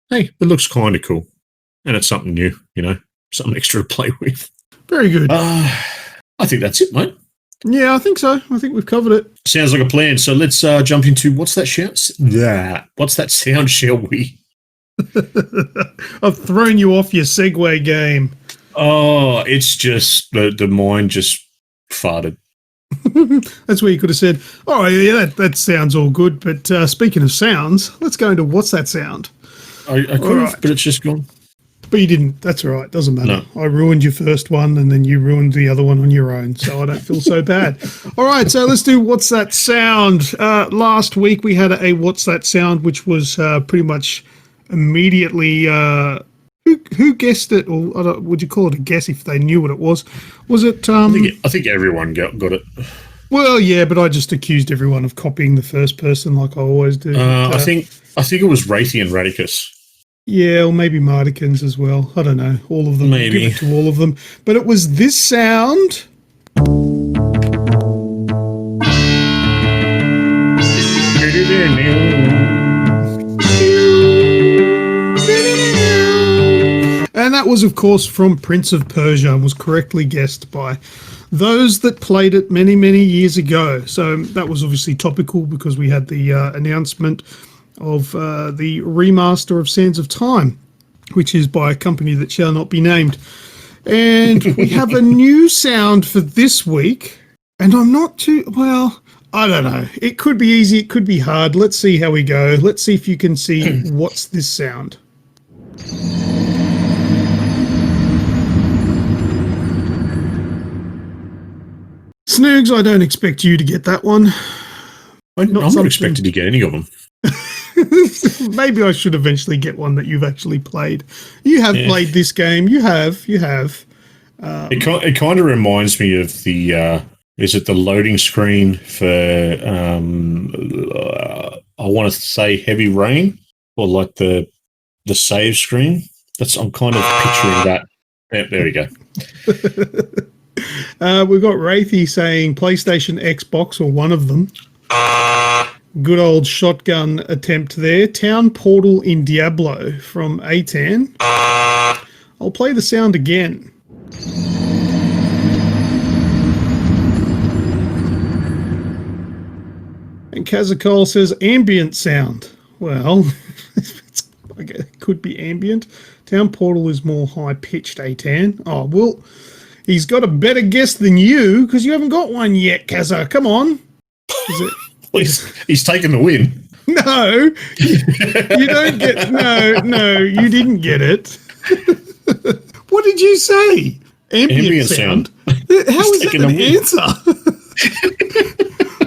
Speaker 1: hey, it looks kind of cool, and it's something new, something extra to play with.
Speaker 2: Very good.
Speaker 1: I think that's it, mate.
Speaker 2: Yeah, I think so. I think we've covered it.
Speaker 1: Sounds like a plan. So let's jump into what's that shout? What's that sound, shall we?
Speaker 2: I've thrown you off your segue game.
Speaker 1: Oh, it's just the mind just farted.
Speaker 2: That's where you could have said, "Oh, yeah, that sounds all good." But speaking of sounds, let's go into what's that sound.
Speaker 1: I could have, but it's just gone.
Speaker 2: But you didn't. That's all right. Doesn't matter.
Speaker 1: No.
Speaker 2: I ruined your first one, and then you ruined the other one on your own, so I don't feel so bad. All right, so let's do What's That Sound? Last week we had a What's That Sound, which was pretty much immediately... Who guessed it, or would you call it a guess if they knew what it was? Was it...
Speaker 1: I think everyone got it.
Speaker 2: Well, yeah, but I just accused everyone of copying the first person like I always do.
Speaker 1: I think it was Raytheon Radicus.
Speaker 2: Yeah, or maybe Martikins as well. I don't know. All of them.
Speaker 1: Maybe.
Speaker 2: Give it to all of them. But it was this sound. And that was, of course, from Prince of Persia and was correctly guessed by those that played it many, many years ago. So that was obviously topical because we had the announcement of the remaster of Sands of Time, which is by a company that shall not be named. And we have a new sound for this week, and I'm not too... Well, I don't know. It could be easy, it could be hard. Let's see how we go. Let's see if you can see what's this sound. Snoogs, I don't expect you to get that one.
Speaker 1: I'm not expected to get any of them.
Speaker 2: Maybe I should eventually get one that you've actually played. You have played this game. You have.
Speaker 1: It kind of reminds me of the is it the loading screen for I want to say Heavy Rain, or like the save screen. I'm kind of picturing that. Yeah, there we go.
Speaker 2: We've got Wraithy saying PlayStation, Xbox, or one of them. Good old shotgun attempt there. Town Portal in Diablo from Atan. I'll play the sound again. And Kazakol says ambient sound. Well, it could be ambient. Town Portal is more high-pitched, Atan. Oh, well, he's got a better guess than you because you haven't got one yet, Kazza. Come on.
Speaker 1: He's taken the win.
Speaker 2: No, you don't get. No, you didn't get it. What did you say? Ambient sound. How is that an answer?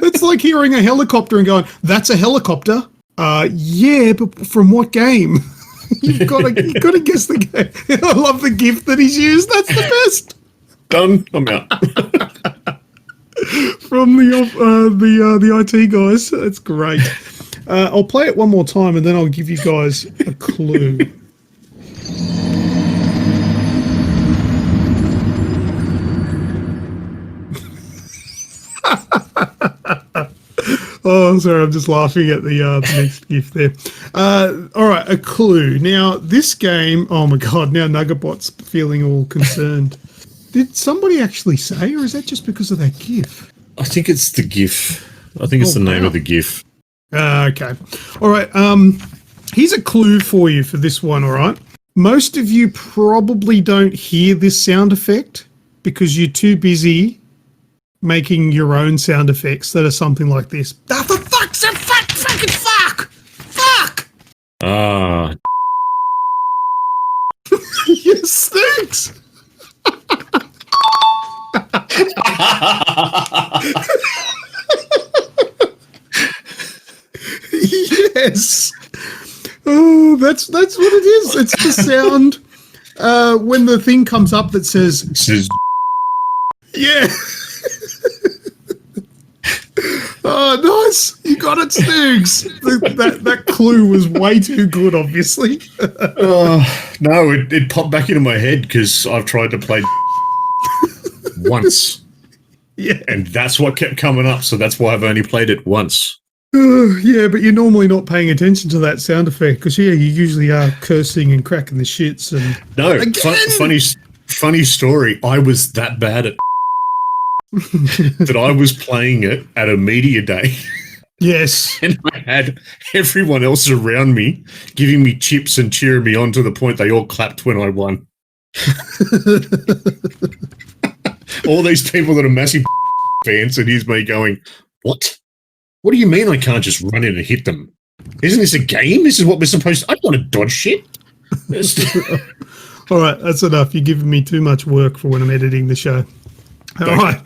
Speaker 2: It's like hearing a helicopter and going, "That's a helicopter." Yeah, but from what game? You've got to guess the game. I love the gift that he's used. That's the best.
Speaker 1: Done. I'm out.
Speaker 2: From the IT guys. That's great. I'll play it one more time and then I'll give you guys a clue. Oh, sorry, I'm just laughing at the next gift there. All right, a clue. Now, this game, oh my God, now Nuggetbot's feeling all concerned. Did somebody actually say, or is that just because of that GIF?
Speaker 1: I think it's the GIF. I think it's the name of the GIF.
Speaker 2: Okay. All right. Here's a clue for you for this one, all right? Most of you probably don't hear this sound effect because you're too busy making your own sound effects that are something like this. Ah, for fuck's sake, fuck!
Speaker 1: Ah.
Speaker 2: Yes, thanks! Yes. Oh, that's what it is. It's the sound when the thing comes up that says yeah. Oh, nice. You got it, Snoogs. That clue was way too good, obviously.
Speaker 1: No, it popped back into my head because I've tried to play once.
Speaker 2: Yeah.
Speaker 1: And that's what kept coming up, so that's why I've only played it once.
Speaker 2: Yeah, but you're normally not paying attention to that sound effect because, yeah, you usually are cursing and cracking the shits. And
Speaker 1: no, funny story. I was that bad at that I was playing it at a media day.
Speaker 2: Yes.
Speaker 1: And I had everyone else around me giving me chips and cheering me on to the point they all clapped when I won. All these people that are massive fans, and here's me going, what? What do you mean I can't just run in and hit them? Isn't this a game? This is what we're supposed to... I don't want to dodge shit.
Speaker 2: All right, that's enough. You're giving me too much work for when I'm editing the show. All right.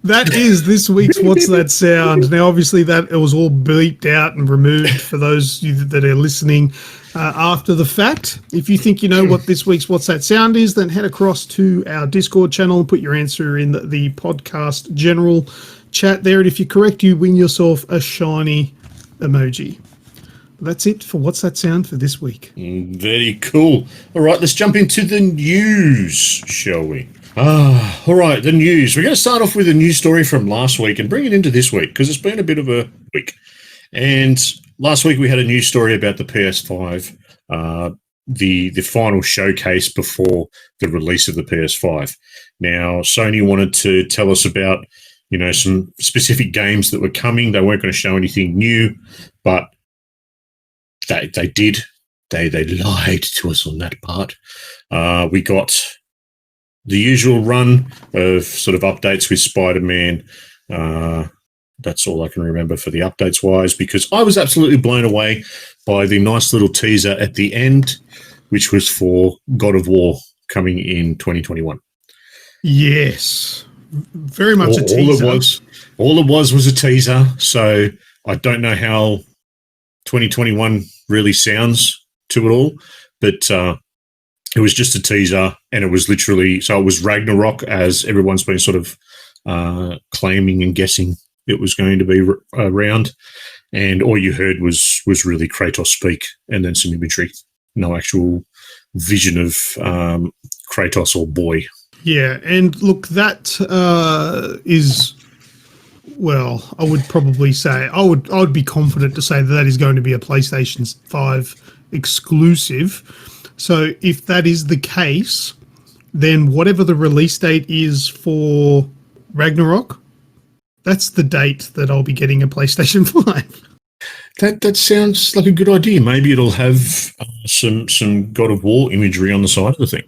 Speaker 2: That is this week's What's That Sound? Now, obviously, that it was all bleeped out and removed for those of you that are listening after the fact. If you think you know what this week's What's That Sound is, then head across to our Discord channel and put your answer in the podcast general chat there. And if you're correct, you win yourself a shiny emoji. That's it for What's That Sound for this week.
Speaker 1: Very cool. All right, let's jump into the news, shall we? All right, the news. We're going to start off with a news story from last week and bring it into this week because it's been a bit of a week. And last week we had a news story about the PS5, the final showcase before the release of the PS5. Now, Sony wanted to tell us about, some specific games that were coming. They weren't going to show anything new, but they did. They lied to us on that part. We got the usual run of sort of updates with Spider-Man. That's all I can remember for the updates wise, because I was absolutely blown away by the nice little teaser at the end, which was for God of War coming in 2021.
Speaker 2: Yes, very much a teaser.
Speaker 1: All it was a teaser. So I don't know how 2021 really sounds to it all, but it was just a teaser, and it was literally, so it was Ragnarok, as everyone's been sort of claiming and guessing it was going to be around, and all you heard was really Kratos speak, and then some imagery, no actual vision of Kratos or boy.
Speaker 2: Yeah, and look, that is, well, I would probably say I would be confident to say that that is going to be a PlayStation 5 exclusive. So if that is the case, then whatever the release date is for Ragnarok, that's the date that I'll be getting a PlayStation 5.
Speaker 1: That sounds like a good idea. Maybe it'll have some God of War imagery on the side of the thing.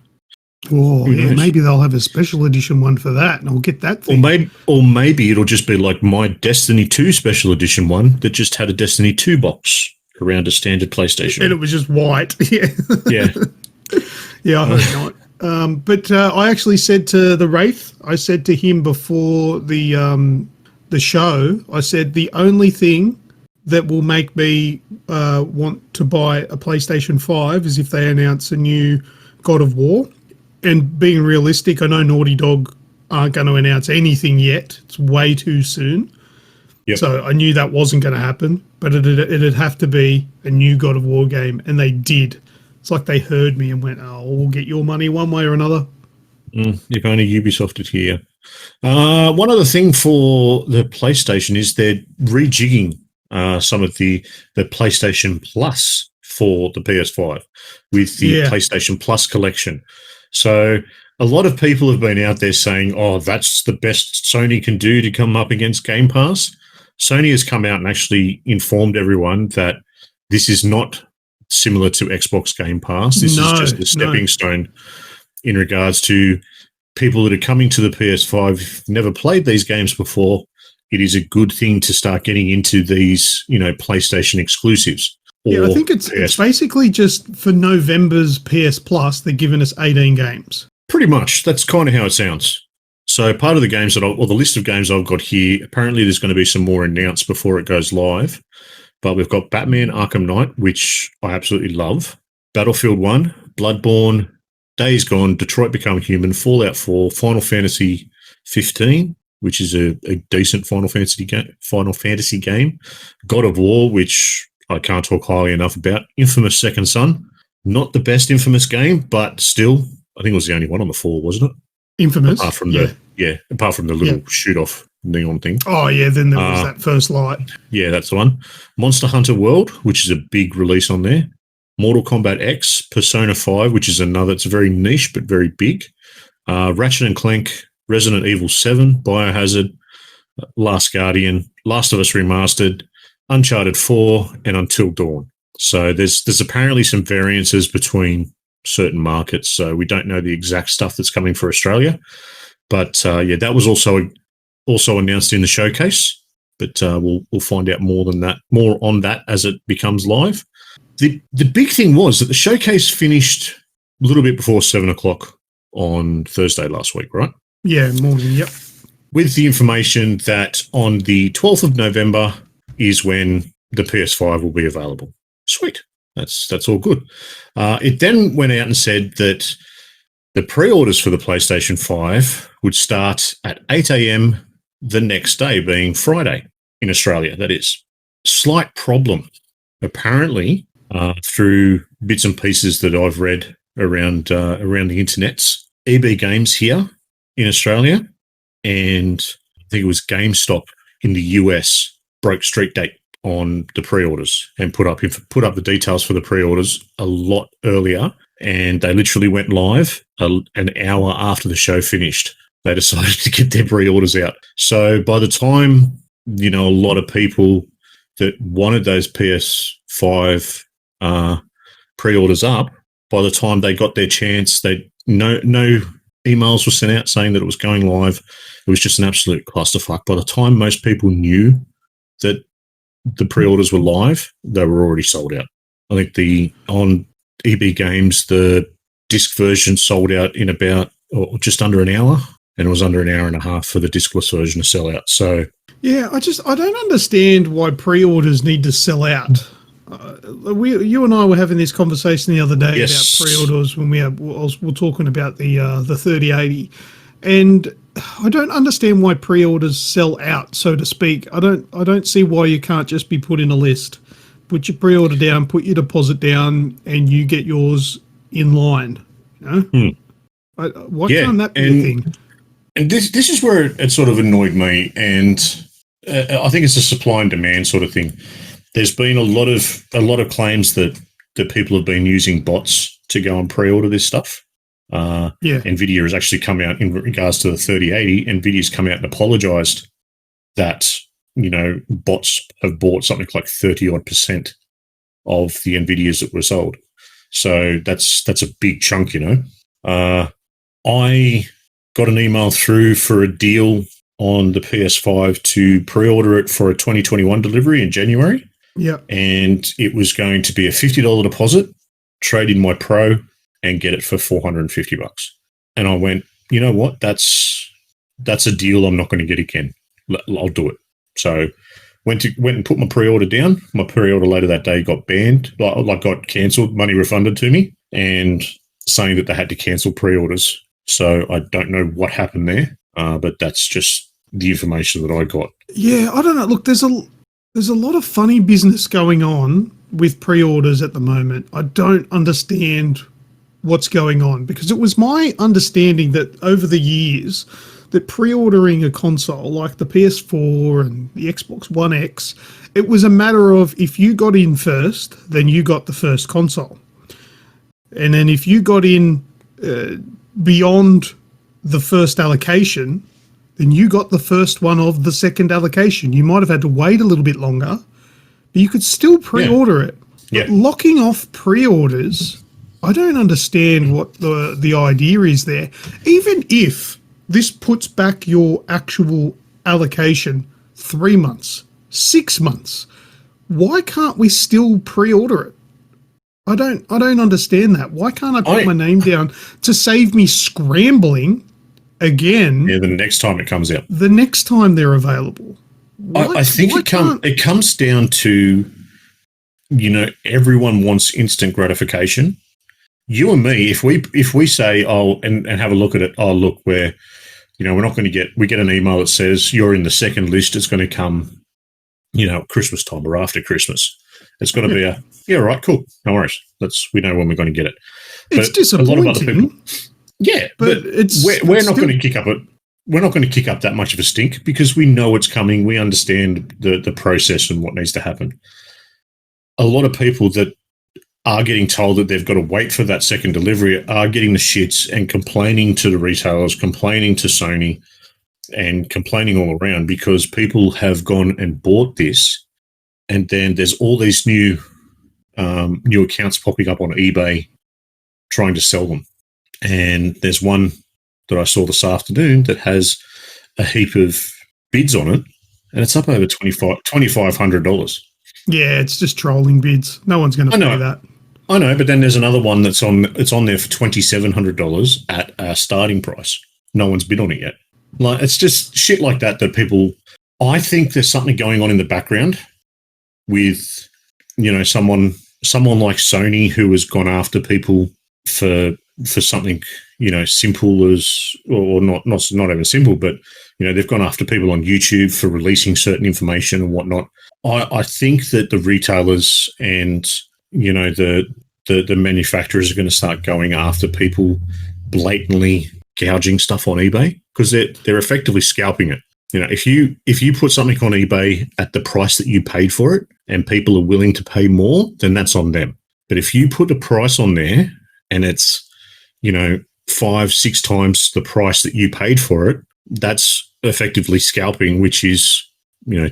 Speaker 2: Oh, yeah, maybe they'll have a special edition one for that, and I'll get that thing.
Speaker 1: Or maybe it'll just be like my Destiny 2 special edition one that just had a Destiny 2 box around a standard PlayStation.
Speaker 2: And it was just white. Yeah.
Speaker 1: Yeah.
Speaker 2: Yeah, I hope not. But I actually said to the Wraith, I said to him before the show, I said the only thing that will make me want to buy a PlayStation 5 is if they announce a new God of War. And being realistic, I know Naughty Dog aren't going to announce anything yet. It's way too soon.
Speaker 1: Yep.
Speaker 2: So I knew that wasn't going to happen, but it'd have to be a new God of War game, and they did. It's like they heard me and went, oh, we'll get your money one way or another.
Speaker 1: If only Ubisoft is here. One other thing for the PlayStation is they're rejigging some of the PlayStation Plus for the PS5 with the PlayStation Plus collection. So a lot of people have been out there saying, oh, that's the best Sony can do to come up against Game Pass. Sony has come out and actually informed everyone that this is not similar to Xbox Game Pass. This is just a stepping stone in regards to people that are coming to the PS5, who've never played these games before. It is a good thing to start getting into these, PlayStation exclusives.
Speaker 2: Yeah, I think it's basically just for November's PS Plus, they're giving us 18 games.
Speaker 1: Pretty much. That's kind of how it sounds. So part of the games or the list of games I've got here, apparently there's going to be some more announced before it goes live. But we've got Batman Arkham Knight, which I absolutely love. Battlefield 1, Bloodborne, Days Gone, Detroit Become Human, Fallout 4, Final Fantasy 15, which is a decent Final Fantasy game. God of War, which I can't talk highly enough about. Infamous Second Son. Not the best Infamous game, but still, I think it was the only one on the 4, wasn't it?
Speaker 2: Infamous?
Speaker 1: Apart from the little shoot-off neon thing.
Speaker 2: Oh, yeah, then there was that first light.
Speaker 1: Yeah, that's the one. Monster Hunter World, which is a big release on there. Mortal Kombat X, Persona 5, which is another, it's very niche but very big. Ratchet & Clank, Resident Evil 7, Biohazard, Last Guardian, Last of Us Remastered, Uncharted 4, and Until Dawn. So there's apparently some variances between certain markets, so we don't know the exact stuff that's coming for Australia. But that was also announced in the showcase. But we'll find out more on that as it becomes live. The big thing was that the showcase finished a little bit before 7:00 on Thursday last week, right?
Speaker 2: Yeah, morning. Yep.
Speaker 1: With the information that on the 12th of November is when the PS5 will be available. Sweet. That's all good. It then went out and said that the pre-orders for the PlayStation 5 would start at 8 a.m. the next day, being Friday in Australia, that is. Slight problem. Apparently, through bits and pieces that I've read around the internets, EB Games here in Australia and I think it was GameStop in the US broke street date on the pre-orders and put up the details for the pre-orders a lot earlier, and they literally went live an hour after the show finished. They decided to get their pre-orders out. So by the time, a lot of people that wanted those PS5 pre-orders up, by the time they got their chance, no emails were sent out saying that it was going live. It was just an absolute clusterfuck. By the time most people knew that the pre-orders were live, they were already sold out. I think on EB Games, the disc version sold out in about just under an hour, and it was under an hour and a half for the discless version to sell out. So
Speaker 2: yeah, I don't understand why pre-orders need to sell out. You and I were having this conversation the other day about pre-orders when we're talking about the 3080, and I don't understand why pre-orders sell out, so to speak. I don't see why you can't just be put in a list, put your pre-order down, put your deposit down, and you get yours in line. Why can't that be a thing?
Speaker 1: And this is where it sort of annoyed me, and I think it's a supply and demand sort of thing. There's been a lot of claims that people have been using bots to go and pre-order this stuff. NVIDIA has actually come out in regards to the 3080. NVIDIA's come out and apologized that, bots have bought something like 30-odd% of the NVIDIAs that were sold. So that's a big chunk, I got an email through for a deal on the PS5 to pre-order it for a 2021 delivery in January.
Speaker 2: Yeah. And
Speaker 1: it was going to be a $50 deposit, trade in my Pro, and get it for $450. And I went, you know what? That's a deal I'm not going to get again. I'll do it. So went and put my pre-order down. My pre-order later that day got banned, got cancelled, money refunded to me, and saying that they had to cancel pre-orders. So I don't know what happened there, but that's just the information that I got.
Speaker 2: Yeah, I don't know. Look, there's a lot of funny business going on with pre-orders at the moment. I don't understand what's going on, because it was my understanding that over the years that pre-ordering a console like the PS4 and the Xbox One X, it was a matter of if you got in first, then you got the first console. And then if you got in beyond the first allocation, then you got the first one of the second allocation. You might have had to wait a little bit longer, but you could still pre-order it.
Speaker 1: Yeah.
Speaker 2: But locking off pre-orders, I don't understand what the idea is there. Even if this puts back your actual allocation 3 months, 6 months, why can't we still pre-order it? I don't understand that. Why can't I put my name down to save me scrambling again?
Speaker 1: Yeah, the next time it comes out.
Speaker 2: The next time they're available.
Speaker 1: I think it comes down to, everyone wants instant gratification. You and me, if we say, and have a look at it, look, we're not going to we get an email that says you're in the second list, it's going to come, Christmas time or after Christmas. It's going to be right, cool, no worries. We know when we're going to get it.
Speaker 2: It's disappointing. A lot of other people,
Speaker 1: but we're not going to kick up it. We're not going to kick up that much of a stink because we know it's coming. We understand the process and what needs to happen. A lot of people that are getting told that they've got to wait for that second delivery are getting the shits and complaining to the retailers, complaining to Sony, and complaining all around because people have gone and bought this, and then there's all these new accounts popping up on eBay trying to sell them. And there's one that I saw this afternoon that has a heap of bids on it, and it's up over $2,500.
Speaker 2: Yeah, it's just trolling bids. No one's going to pay that.
Speaker 1: I know, but then there's another one that's on there for $2,700 at a starting price. No one's bid on it yet. It's just shit like that people. I think there's something going on in the background with, someone like Sony who has gone after people for something, simple as, or not even simple, but they've gone after people on YouTube for releasing certain information and whatnot. I think that the retailers and the manufacturers are going to start going after people blatantly gouging stuff on eBay because they're effectively scalping it. If you put something on eBay at the price that you paid for it and people are willing to pay more, then that's on them. But if you put a price on there and it's 5-6 times the price that you paid for it, that's effectively scalping, which is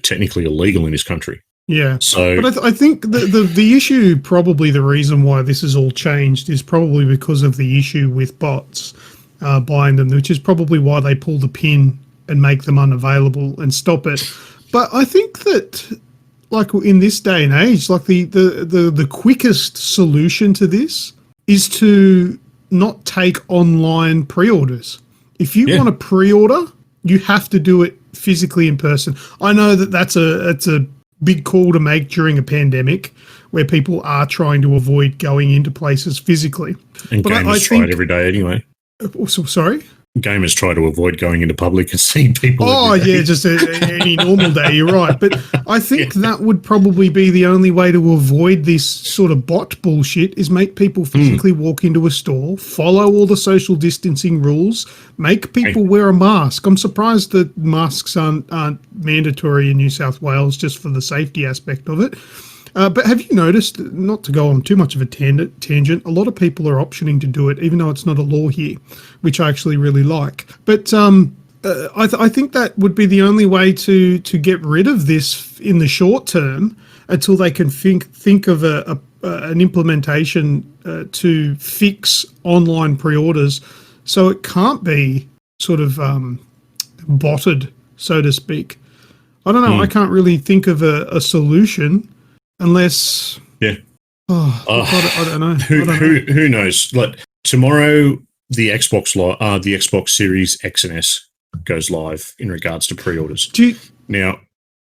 Speaker 1: technically illegal in this country.
Speaker 2: Yeah. So, but I think the issue, probably the reason why this has all changed is probably because of the issue with bots buying them, which is probably why they pull the pin and make them unavailable and stop it. But I think that, like in this day and age, like the quickest solution to this is to not take online pre-orders. If you want to pre-order, you have to do it physically in person. I know that that's a big call to make during a pandemic where people are trying to avoid going into places physically.
Speaker 1: And gamers try it every day anyway.
Speaker 2: Sorry?
Speaker 1: gamers try to avoid going into public and seeing people.
Speaker 2: Oh, yeah, just any normal day, you're right. But I think that would probably be the only way to avoid this sort of bot bullshit is make people physically walk into a store, follow all the social distancing rules, make people wear a mask. I'm surprised that masks aren't mandatory in New South Wales just for the safety aspect of it. But have you noticed, not to go on too much of a tangent, a lot of people are optioning to do it, even though it's not a law here, which I actually really like. But I think that would be the only way to get rid of this in the short term until they can think of an implementation to fix online pre-orders so it can't be sort of botted, so to speak. I don't know. I can't really think of a solution. Unless, I don't know.
Speaker 1: Who knows? Like tomorrow, the Xbox Series X and S goes live in regards to pre-orders. Now,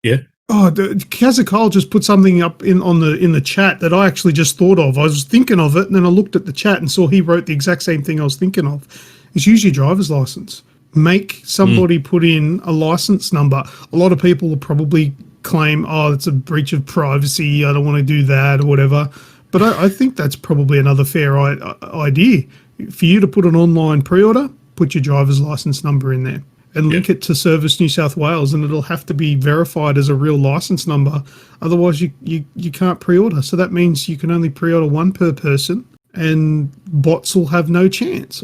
Speaker 1: yeah.
Speaker 2: Oh, Kazakal just put something up in the chat that I actually just thought of. I was thinking of it, and then I looked at the chat and saw he wrote the exact same thing I was thinking of. It's use your driver's license. Make somebody put in a license number. A lot of people will probably claim, it's a breach of privacy, I don't want to do that or whatever. But I think that's probably another fair idea. For you to put an online pre-order, put your driver's license number in there and link it to Service New South Wales, and it'll have to be verified as a real license number. Otherwise, you can't pre-order. So that means you can only pre-order one per person, and bots will have no chance.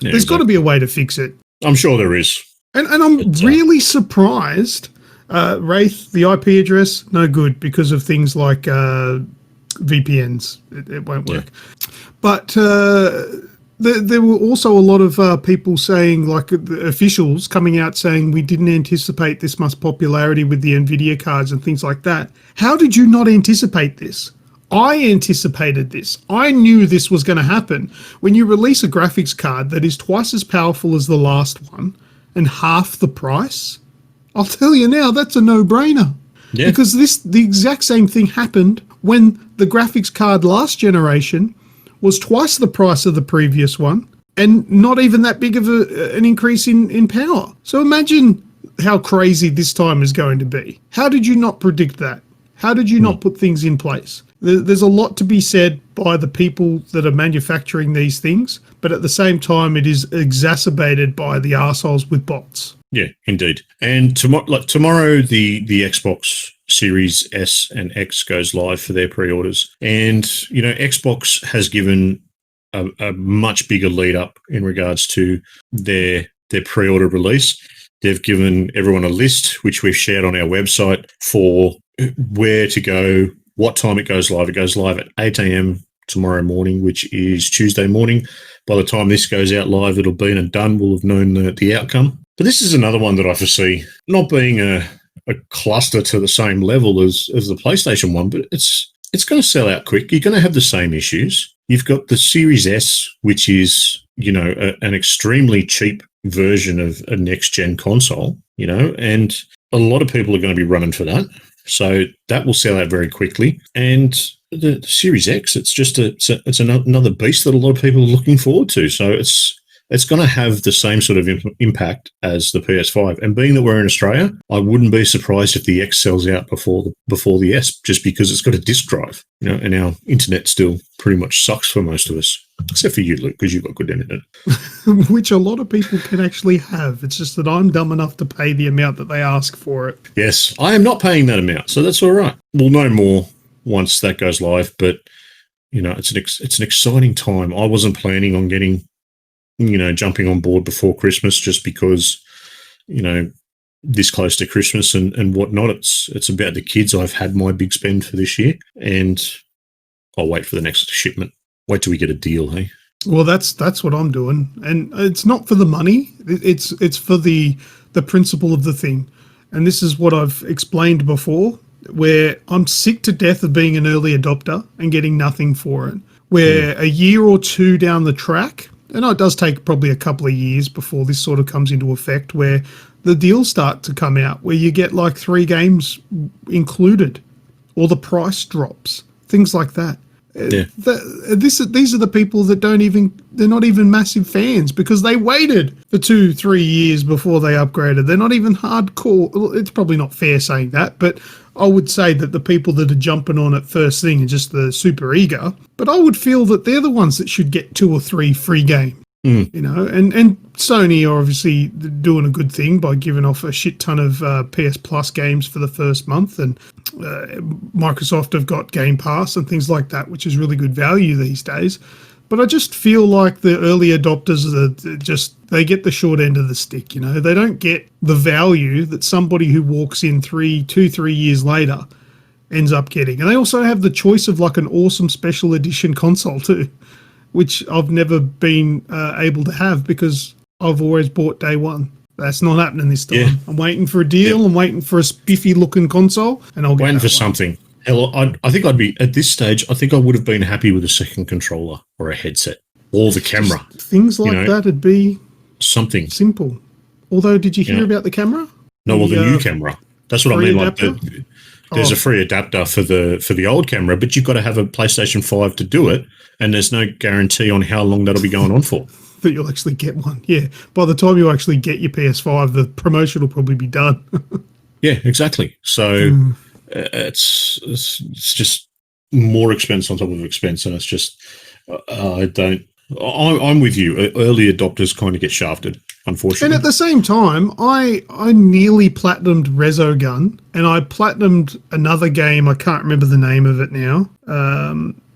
Speaker 2: There's got to be a way to fix it.
Speaker 1: I'm sure there is.
Speaker 2: And I'm really surprised. Wraith, the IP address, no good because of things like VPNs. It won't work. But there were also a lot of people saying, like the officials coming out saying, we didn't anticipate this much popularity with the NVIDIA cards and things like that. How did you not anticipate this? I anticipated this. I knew this was going to happen. When you release a graphics card that is twice as powerful as the last one and half the price, I'll tell you now, that's a no-brainer. Yeah. Because the exact same thing happened when the graphics card last generation was twice the price of the previous one and not even that big of an increase in power. So imagine how crazy this time is going to be. How did you not predict that? How did you not put things in place? There's a lot to be said by the people that are manufacturing these things, but at the same time, it is exacerbated by the arseholes with bots.
Speaker 1: Yeah, indeed. And tomorrow, the Xbox Series S and X goes live for their pre-orders. And, Xbox has given a much bigger lead up in regards to their pre-order release. They've given everyone a list, which we've shared on our website, for where to go, what time it goes live. It goes live at 8 a.m. tomorrow morning, which is Tuesday morning. By the time this goes out live, it'll be done. We'll have known the outcome. But this is another one that I foresee not being a cluster to the same level as the PlayStation one, but it's going to sell out quick. You're going to have the same issues. You've got the Series S, which is, an extremely cheap version of a next-gen console, and a lot of people are going to be running for that. So that will sell out very quickly. And the Series X, it's another beast that a lot of people are looking forward to. So it's going to have the same sort of impact as the PS5. And being that we're in Australia, I wouldn't be surprised if the X sells out before the S, just because it's got a disk drive, and our internet still pretty much sucks for most of us, except for you, Luke, because you've got good internet.
Speaker 2: Which a lot of people can actually have. It's just that I'm dumb enough to pay the amount that they ask for it.
Speaker 1: Yes, I am not paying that amount, so that's all right. We'll know more once that goes live, but, it's an exciting time. I wasn't planning on getting jumping on board before Christmas just because, this close to Christmas and whatnot. It's about the kids. I've had my big spend for this year, and I'll wait for the next shipment. Wait till we get a deal, hey?
Speaker 2: Well, that's what I'm doing. And it's not for the money. It's for the principle of the thing. And this is what I've explained before, where I'm sick to death of being an early adopter and getting nothing for it. Where a year or two down the track, and it does take probably a couple of years before this sort of comes into effect, where the deals start to come out, where you get like 3 games included, or the price drops, things like that.
Speaker 1: Yeah.
Speaker 2: These are the people that they're not even massive fans because they waited for 2-3 years before they upgraded. They're not even hardcore. Well, it's probably not fair saying that, but I would say that the people that are jumping on it first thing are just the super eager. But I would feel that they're the ones that should get 2 or 3 free games. You know, and Sony are obviously doing a good thing by giving off a shit ton of PS Plus games for the first month, and Microsoft have got Game Pass and things like that, which is really good value these days. But I just feel like the early adopters they get the short end of the stick. You know, they don't get the value that somebody who walks in 2-3 years later ends up getting, and they also have the choice of like an awesome special edition console too, which I've never been able to have because I've always bought day one. That's not happening this time. Yeah. I'm waiting for a deal. Yeah. I'm waiting for a spiffy-looking console, and I'll get
Speaker 1: waiting for
Speaker 2: one.
Speaker 1: Something. Hell, I think I'd be, at this stage, I think I would have been happy with a second controller or a headset or the camera.
Speaker 2: Just things like that would be
Speaker 1: something
Speaker 2: simple. Although, did you hear about the camera?
Speaker 1: No, well, the new camera. That's what I mean. Like there's a free adapter for the old camera, but you've got to have a PlayStation 5 to do it, and there's no guarantee on how long that'll be going on for.
Speaker 2: That you'll actually get one. Yeah. By the time you actually get your PS5, the promotion will probably be done.
Speaker 1: Yeah, exactly. So it's just more expense on top of expense, and it's just I'm with you. Early adopters kind of get shafted, unfortunately.
Speaker 2: And at the same time, I nearly platinumed Resogun, and I platinumed another game. I can't remember the name of it now.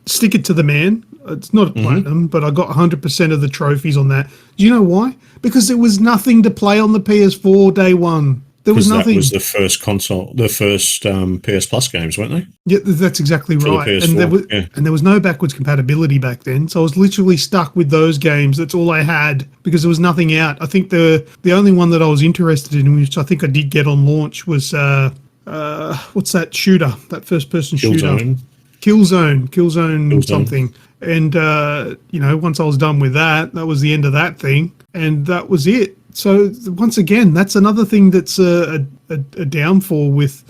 Speaker 2: Stick It to the Man. It's not a platinum, but I got 100% of the trophies on that. Do you know why? Because there was nothing to play on the PS4 day one. There was nothing.
Speaker 1: That was the first console, the first PS Plus games, weren't they?
Speaker 2: Yeah, that's exactly right. And there was no backwards compatibility back then, so I was literally stuck with those games. That's all I had because there was nothing out. I think the only one that I was interested in, which I think I did get on launch, was what's that shooter? That first-person shooter. Killzone something. And, once I was done with that was the end of that thing. And that was it. So, once again, that's another thing that's a downfall with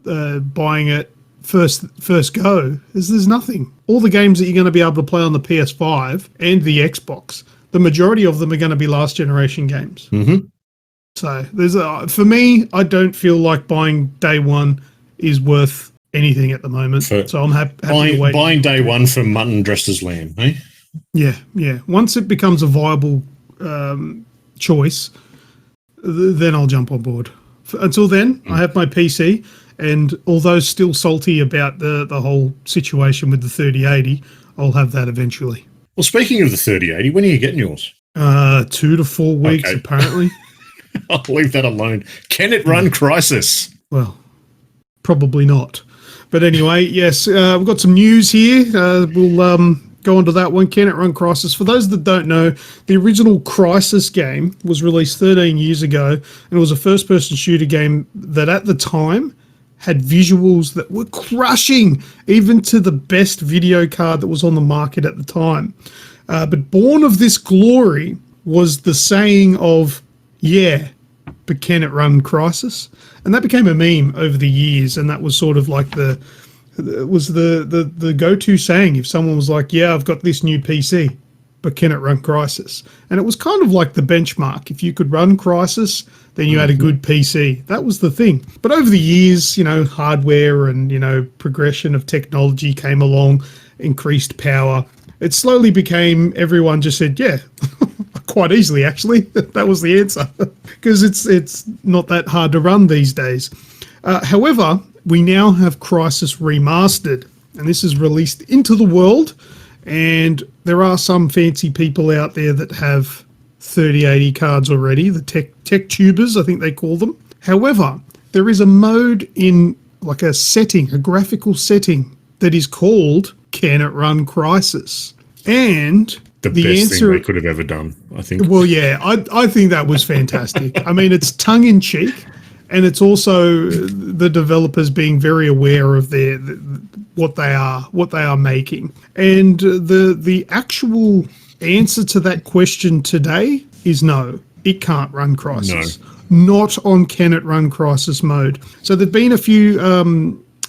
Speaker 2: buying it first go, is there's nothing. All the games that you're going to be able to play on the PS5 and the Xbox, the majority of them are going to be last generation games.
Speaker 1: Mm-hmm.
Speaker 2: So, for me, I don't feel like buying day one is worth anything at the moment. So I'm happy to wait.
Speaker 1: Buying day one for mutton dressed as lamb, eh?
Speaker 2: Yeah. Once it becomes a viable choice, then I'll jump on board. Until then, I have my PC, and although still salty about the whole situation with the 3080, I'll have that eventually.
Speaker 1: Well, speaking of the 3080, when are you getting yours?
Speaker 2: 2 to 4 weeks, apparently.
Speaker 1: I'll leave that alone. Can it run Crysis?
Speaker 2: Well, probably not. But anyway, yes, we've got some news here. We'll go on to that one. Can it run Crysis? For those that don't know, the original Crysis game was released 13 years ago, and it was a first-person shooter game that at the time had visuals that were crushing, even to the best video card that was on the market at the time. But born of this glory was the saying of, yeah, but can it run Crysis? And that became a meme over the years, and that was sort of like the go-to saying if someone was like, yeah, I've got this new PC, but can it run Crysis? And it was kind of like the benchmark. If you could run Crysis, then you had a good PC. That was the thing. But over the years, hardware and, progression of technology came along, increased power. It slowly became, everyone just said, yeah, quite easily, actually. That was the answer. Because it's not that hard to run these days. However, we now have Crysis Remastered, and this is released into the world, and there are some fancy people out there that have 3080 cards already, the tech tubers, I think they call them. However, there is a mode in like a graphical setting that is called Can It Run Crysis? And
Speaker 1: the best thing they could have ever done, I think.
Speaker 2: Well, yeah, I think that was fantastic. I mean, it's tongue-in-cheek, and it's also the developers being very aware of what they are making. And the actual answer to that question today is no. It can't run Crysis. No. Not on Can It Run Crysis mode. So there've been a few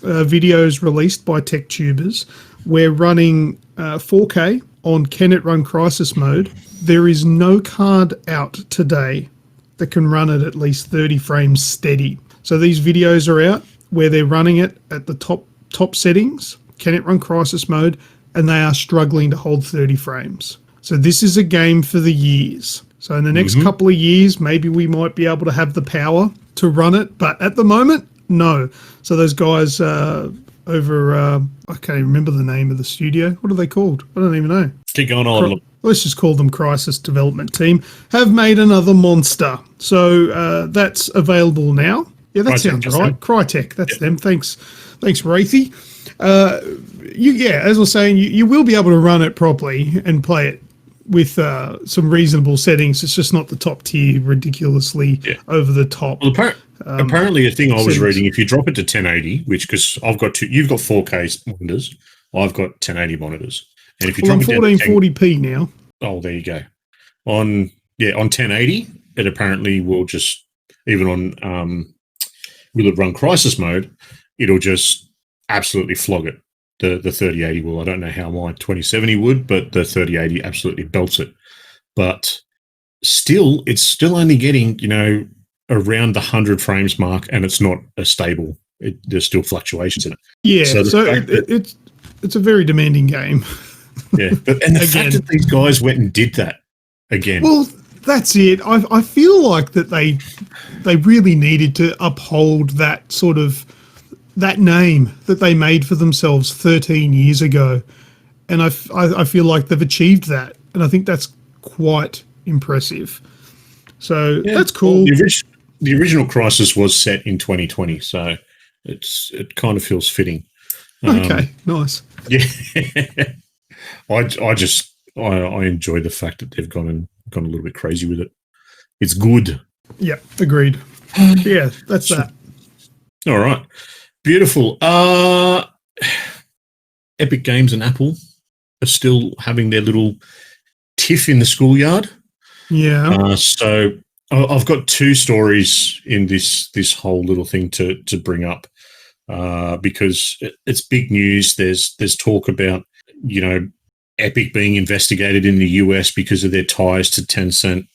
Speaker 2: videos released by tech tubers we're running 4K on Can It Run Crisis mode. There is no card out today that can run it at least 30 frames steady. So these videos are out where they're running it at the top settings, Can It Run Crisis mode, and they are struggling to hold 30 frames. So this is a game for the years. So in the next couple of years, maybe we might be able to have the power to run it, but at the moment, no. So those guys over, I can't even remember the name of the studio. What are they called? I don't even know.
Speaker 1: Keep going on.
Speaker 2: Let's just call them Crisis Development Team, have made another monster. So that's available now. Yeah, that sounds right. Crytek, that's them. Thanks, Wraithy. As I was saying, you will be able to run it properly and play it with some reasonable settings. It's just not the top tier, ridiculously over the top.
Speaker 1: Well, apparently, a thing I was reading, if you drop it to 1080, which because you've got 4K monitors, I've got 1080 monitors, and if you drop it down to
Speaker 2: 1440p now.
Speaker 1: Oh, there you go. On 1080, it apparently will just even on will it run crisis mode? It'll just absolutely flog it. The 3080 will. I don't know how my 2070 would, but the 3080 absolutely belts it. But still, it's still only getting, around the 100 frames mark, and it's not a stable. There's still fluctuations in it.
Speaker 2: Yeah, so it's a very demanding game.
Speaker 1: Yeah, and the fact that these guys went and did that again.
Speaker 2: Well, that's it. I feel like that they really needed to uphold that sort of that name that they made for themselves 13 years ago, and I feel like they've achieved that, and I think that's quite impressive. So that's cool.
Speaker 1: Well, the original Crisis was set in 2020, so it kind of feels fitting.
Speaker 2: Okay, nice.
Speaker 1: Yeah, I enjoy the fact that they've gone a little bit crazy with it. It's good.
Speaker 2: Yeah, agreed. Yeah, that's that.
Speaker 1: All right. Beautiful. Epic Games and Apple are still having their little tiff in the schoolyard.
Speaker 2: Yeah.
Speaker 1: So I've got two stories in this whole little thing to bring up because it's big news. There's talk about, Epic being investigated in the US because of their ties to Tencent,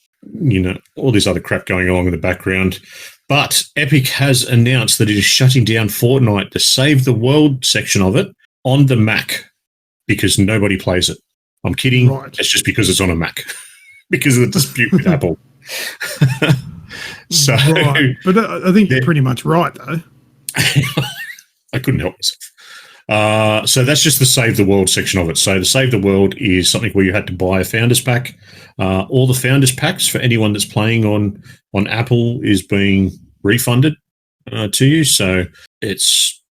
Speaker 1: all this other crap going along in the background. But Epic has announced that it is shutting down Fortnite, the Save the World section of it, on the Mac because nobody plays it. I'm kidding. Right. It's just because it's on a Mac because of the dispute with Apple. So,
Speaker 2: right. But I think you're pretty much right, though.
Speaker 1: I couldn't help myself. So that's just the Save the World section of it. So the Save the World is something where you had to buy a Founders Pack. All the Founders Packs for anyone that's playing on Apple is being refunded to you. So it's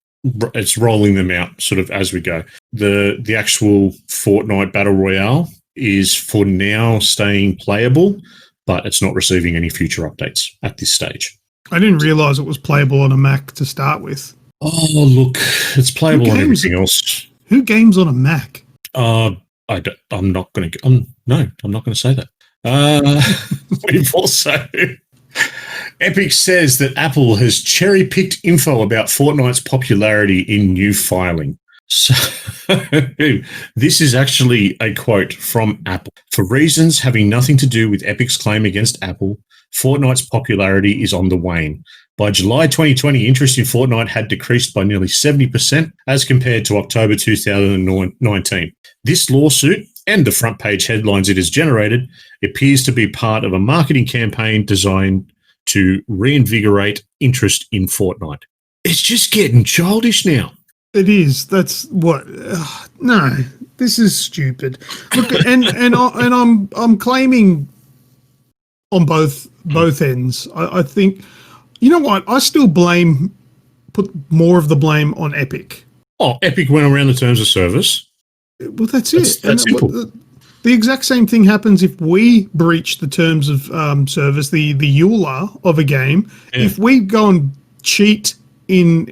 Speaker 1: rolling them out sort of as we go. The actual Fortnite Battle Royale is for now staying playable, but it's not receiving any future updates at this stage.
Speaker 2: I didn't realise it was playable on a Mac to start with.
Speaker 1: Oh, look, it's playable on everything else.
Speaker 2: Who games on a Mac?
Speaker 1: I'm not going to say that. We've also Epic says that Apple has cherry-picked info about Fortnite's popularity in new filing. So this is actually a quote from Apple. For reasons having nothing to do with Epic's claim against Apple, Fortnite's popularity is on the wane. By July 2020, interest in Fortnite had decreased by nearly 70% as compared to October 2019. This lawsuit and the front page headlines it has generated appears to be part of a marketing campaign designed to reinvigorate interest in Fortnite. It's just getting childish now.
Speaker 2: It is. That's what. No, this is stupid. Look, and I'm claiming on both ends. I think. You know what? I still put more of the blame on Epic.
Speaker 1: Oh, Epic went around the terms of service.
Speaker 2: Well, that's it.
Speaker 1: That's simple.
Speaker 2: The exact same thing happens if we breach the terms of service, the EULA of a game. Yeah. If we go and cheat in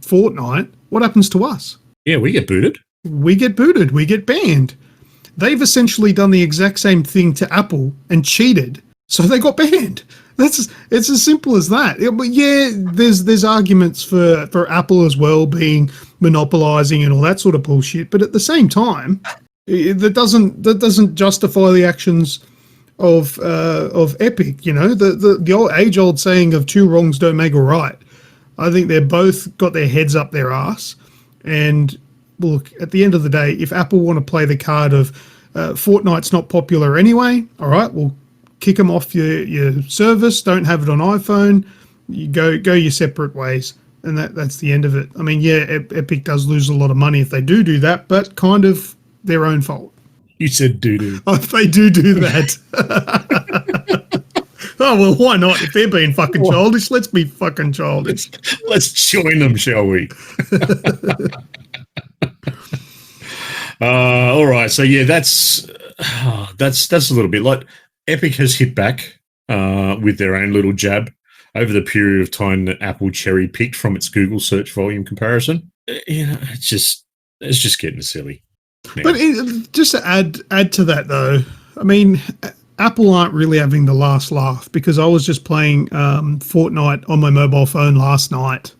Speaker 2: Fortnite, what happens to us?
Speaker 1: Yeah, we get booted.
Speaker 2: We get booted. We get banned. They've essentially done the exact same thing to Apple and cheated, so they got banned. It's as simple as that. But yeah, there's arguments for Apple as well being monopolizing and all that sort of bullshit. But at the same time, that doesn't justify the actions of Epic. You know, the old age-old saying of two wrongs don't make a right. I think they're both got their heads up their ass. And look, at the end of the day, if Apple want to play the card of Fortnite's not popular anyway, all right, we'll kick them off your service. Don't have it on iPhone. You go your separate ways, and that's the end of it. I mean, yeah, Epic does lose a lot of money if they do that, but kind of their own fault.
Speaker 1: You said doo-doo.
Speaker 2: Oh, if they do that. Oh, well, why not? If they're being fucking childish, let's be fucking childish.
Speaker 1: Let's join them, shall we? All right. So, yeah, that's a little bit like Epic has hit back with their own little jab over the period of time that Apple cherry-picked from its Google search volume comparison. You know, it's just getting silly. Yeah.
Speaker 2: But just to add to that, though, I mean, Apple aren't really having the last laugh, because I was just playing Fortnite on my mobile phone last night.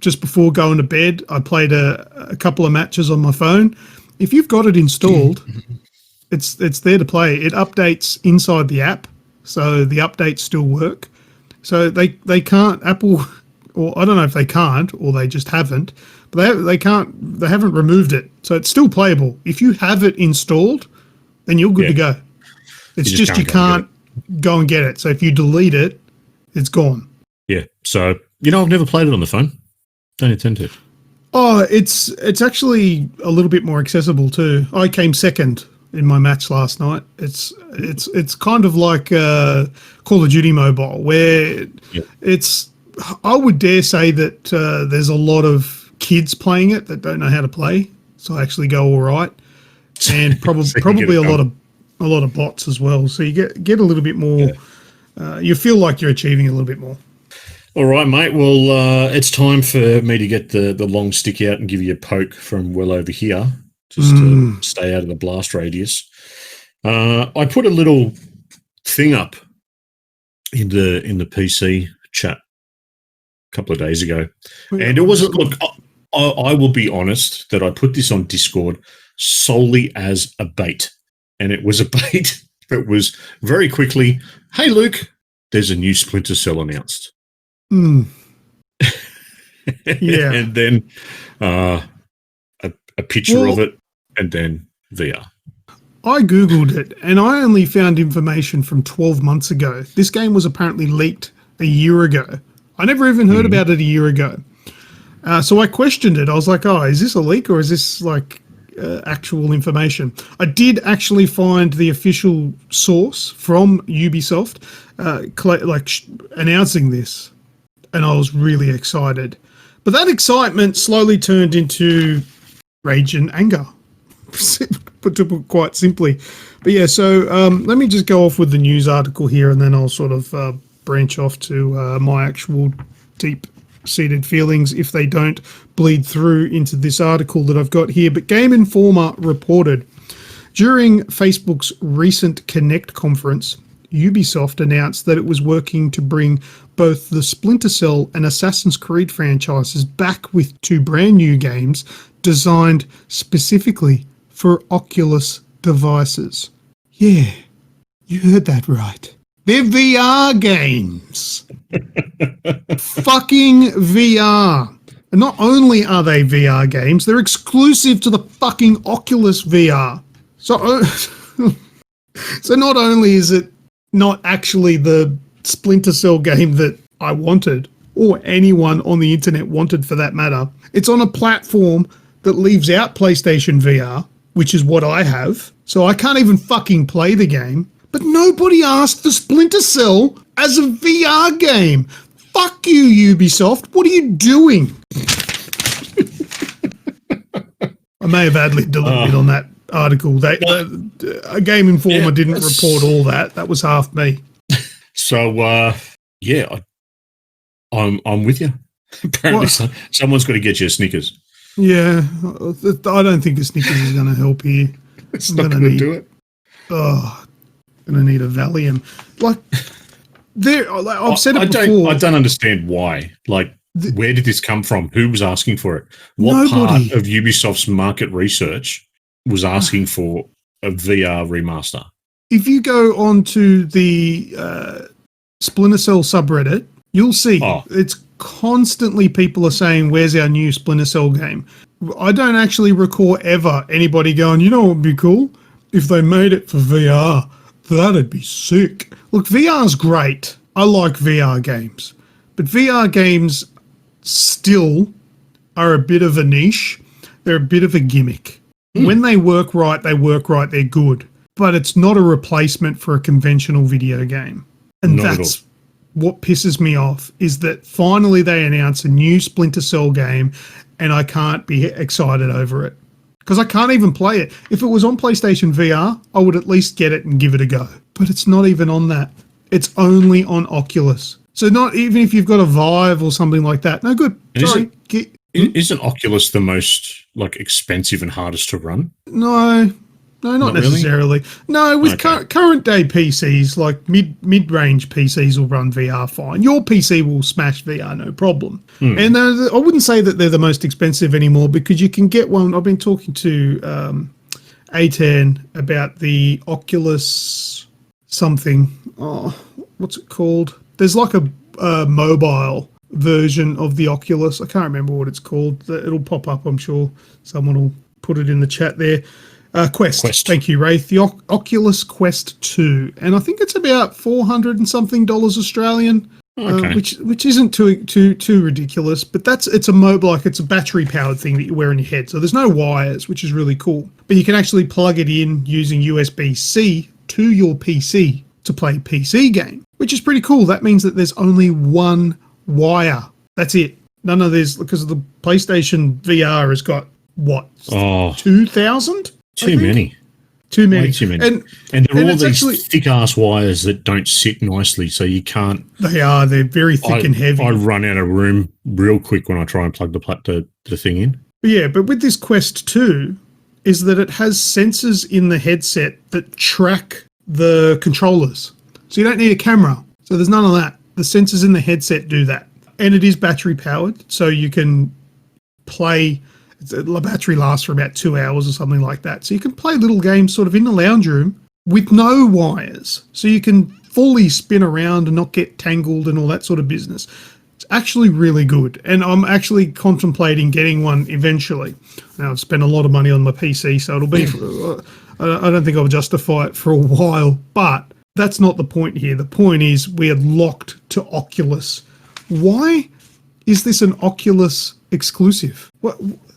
Speaker 2: Just before going to bed, I played a couple of matches on my phone. If you've got it installed, it's there to play. It updates inside the app, so the updates still work. So they can't, Apple, or I don't know if they can't or they just haven't, but they haven't removed it. So it's still playable. If you have it installed, then you're good to go. It's just you can't go and get it. So if you delete it, it's gone.
Speaker 1: Yeah. So, I've never played it on the phone. Don't intend to.
Speaker 2: Oh, it's actually a little bit more accessible too. I came second in my match last night. It's kind of like Call of Duty Mobile, where I would dare say that there's a lot of kids playing it that don't know how to play. So I actually go all right. And probably a lot of bots as well. So you get a little bit more. Yeah. You feel like you're achieving a little bit more.
Speaker 1: All right, mate. Well, it's time for me to get the long stick out and give you a poke from well over here, just to stay out of the blast radius. I put a little thing up in the PC chat a couple of days ago, and it wasn't. Look, I will be honest that I put this on Discord solely as a bait, and it was a bait that was very quickly, hey Luke, there's a new Splinter Cell announced.
Speaker 2: Yeah.
Speaker 1: And then a picture of it, and then VR.
Speaker 2: I googled it and I only found information from 12 months ago. This game was apparently leaked a year ago. I never even heard about it a year ago. So I questioned it. I was like, oh, is this a leak or is this like actual information? I did actually find the official source from Ubisoft announcing this, and I was really excited. But that excitement slowly turned into rage and anger, to put quite simply. But yeah, so let me just go off with the news article here, and then I'll sort of branch off to my actual deep-seated feelings if they don't bleed through into this article that I've got here. But Game Informer reported, during Facebook's recent Connect conference, Ubisoft announced that it was working to bring both the Splinter Cell and Assassin's Creed franchises back with two brand new games designed specifically for Oculus devices. Yeah, you heard that right. They're VR games. Fucking VR. And not only are they VR games, they're exclusive to the fucking Oculus VR. So not only is it not actually the Splinter Cell game that I wanted, or anyone on the internet wanted for that matter, it's on a platform that leaves out PlayStation VR, which is what I have. So I can't even fucking play the game. But nobody asked for Splinter Cell as a VR game. Fuck you, Ubisoft. What are you doing? I may have ad-libbed a little bit on that article. A Game Informer didn't report all that. That was half me.
Speaker 1: So, I'm with you. Apparently, someone's got to get you a Snickers.
Speaker 2: Yeah, I don't think a Snickers is going to help here.
Speaker 1: It's not going to do it.
Speaker 2: Oh, going to need a Valium. I've said it before.
Speaker 1: I don't understand why. Like, Where did this come from? Who was asking for it? What
Speaker 2: Nobody.
Speaker 1: part of Ubisoft's market research was asking for a VR remaster?
Speaker 2: If you go onto the Splinter Cell subreddit, you'll see it's constantly people are saying, where's our new Splinter Cell game? I don't actually recall ever anybody going, you know what would be cool? If they made it for VR, that'd be sick. Look, VR's great. I like VR games. But VR games still are a bit of a niche. They're a bit of a gimmick. When they work right, they're good. But it's not a replacement for a conventional video game. And that's what pisses me off, is that finally they announce a new Splinter Cell game and I can't be excited over it. Because I can't even play it. If it was on PlayStation VR, I would at least get it and give it a go. But it's not even on that. It's only on Oculus. So not even if you've got a Vive or something like that. No good. Sorry.
Speaker 1: Isn't Oculus the most expensive and hardest to run?
Speaker 2: No, not necessarily. Really? No, with current day PCs, like mid-range PCs will run VR fine. Your PC will smash VR, no problem. And I wouldn't say that they're the most expensive anymore, because you can get one. I've been talking to A10 about the Oculus something. Oh, what's it called? There's like a mobile version of the Oculus. I can't remember what it's called. It'll pop up, I'm sure. Someone will put it in the chat there. Quest. Thank you, Wraith. The Oculus Quest 2. And I think it's about $400 and something Australian, which isn't too ridiculous. But it's a mobile, it's a battery powered thing that you wear on your head. So there's no wires, which is really cool. But you can actually plug it in using USB-C to your PC to play PC game, which is pretty cool. That means that there's only one wire. That's it. None of this, because of the PlayStation VR has got, 2,000?
Speaker 1: Too many. Way too many. And they're all these thick-ass wires that don't sit nicely, so you can't...
Speaker 2: They're very thick and heavy.
Speaker 1: I run out of room real quick when I try and plug the thing in.
Speaker 2: Yeah, but with this Quest 2, is that it has sensors in the headset that track the controllers. So you don't need a camera. So there's none of that. The sensors in the headset do that. And it is battery powered, so you can play... The battery lasts for about 2 hours or something like that. So you can play little games sort of in the lounge room with no wires. So you can fully spin around and not get tangled and all that sort of business. It's actually really good. And I'm actually contemplating getting one eventually. Now, I've spent a lot of money on my PC, so it'll be... I don't think I'll justify it for a while. But that's not the point here. The point is we are locked to Oculus. Why is this an Oculus exclusive?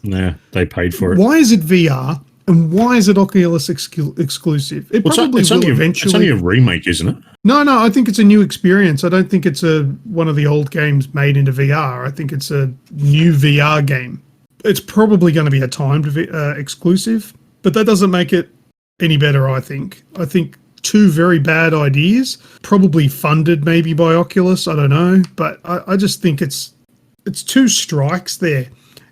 Speaker 1: Nah, they paid for it.
Speaker 2: Why is it VR and why is it Oculus exclusive? It's
Speaker 1: only a remake, isn't it?
Speaker 2: No, I think it's a new experience. I don't think it's one of the old games made into VR. I think it's a new VR game. It's probably going to be a timed exclusive, but that doesn't make it any better, I think. I think two very bad ideas, probably funded maybe by Oculus, I don't know, but I just think it's two strikes there.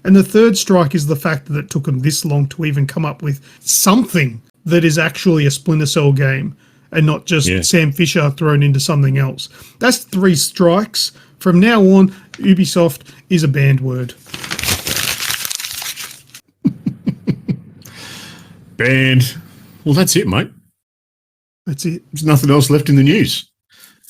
Speaker 2: And the third strike is the fact that it took them this long to even come up with something that is actually a Splinter Cell game and not just Sam Fisher thrown into something else. That's 3 strikes. From now on, Ubisoft is a banned word.
Speaker 1: Banned. Well, that's it, mate.
Speaker 2: That's it.
Speaker 1: There's nothing else left in the news.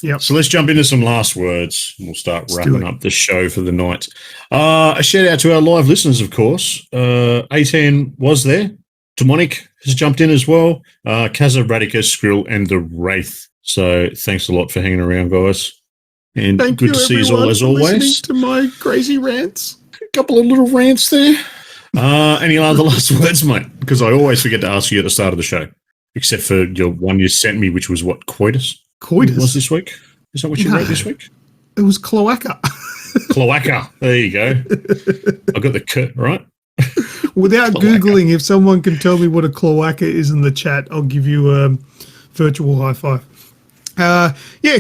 Speaker 2: Yep.
Speaker 1: So let's jump into some last words. We'll start wrapping up the show for the night. A shout out to our live listeners, of course. A10 was there. Demonic has jumped in as well. Kaza, Radica, Skrill, and the Wraith. So thanks a lot for hanging around, guys. And
Speaker 2: Thank
Speaker 1: good
Speaker 2: you,
Speaker 1: to see you all as
Speaker 2: for
Speaker 1: always.
Speaker 2: Listening to my crazy rants.
Speaker 1: A couple of little rants there. Any other last words, mate? Because I always forget to ask you at the start of the show. Except for your one you sent me, which was what, coitus?
Speaker 2: Coitus?
Speaker 1: Was this week? Is that what you wrote this week?
Speaker 2: It was cloaca.
Speaker 1: Cloaca. There you go. I got the right.
Speaker 2: Without Googling, if someone can tell me what a cloaca is in the chat, I'll give you a virtual high five.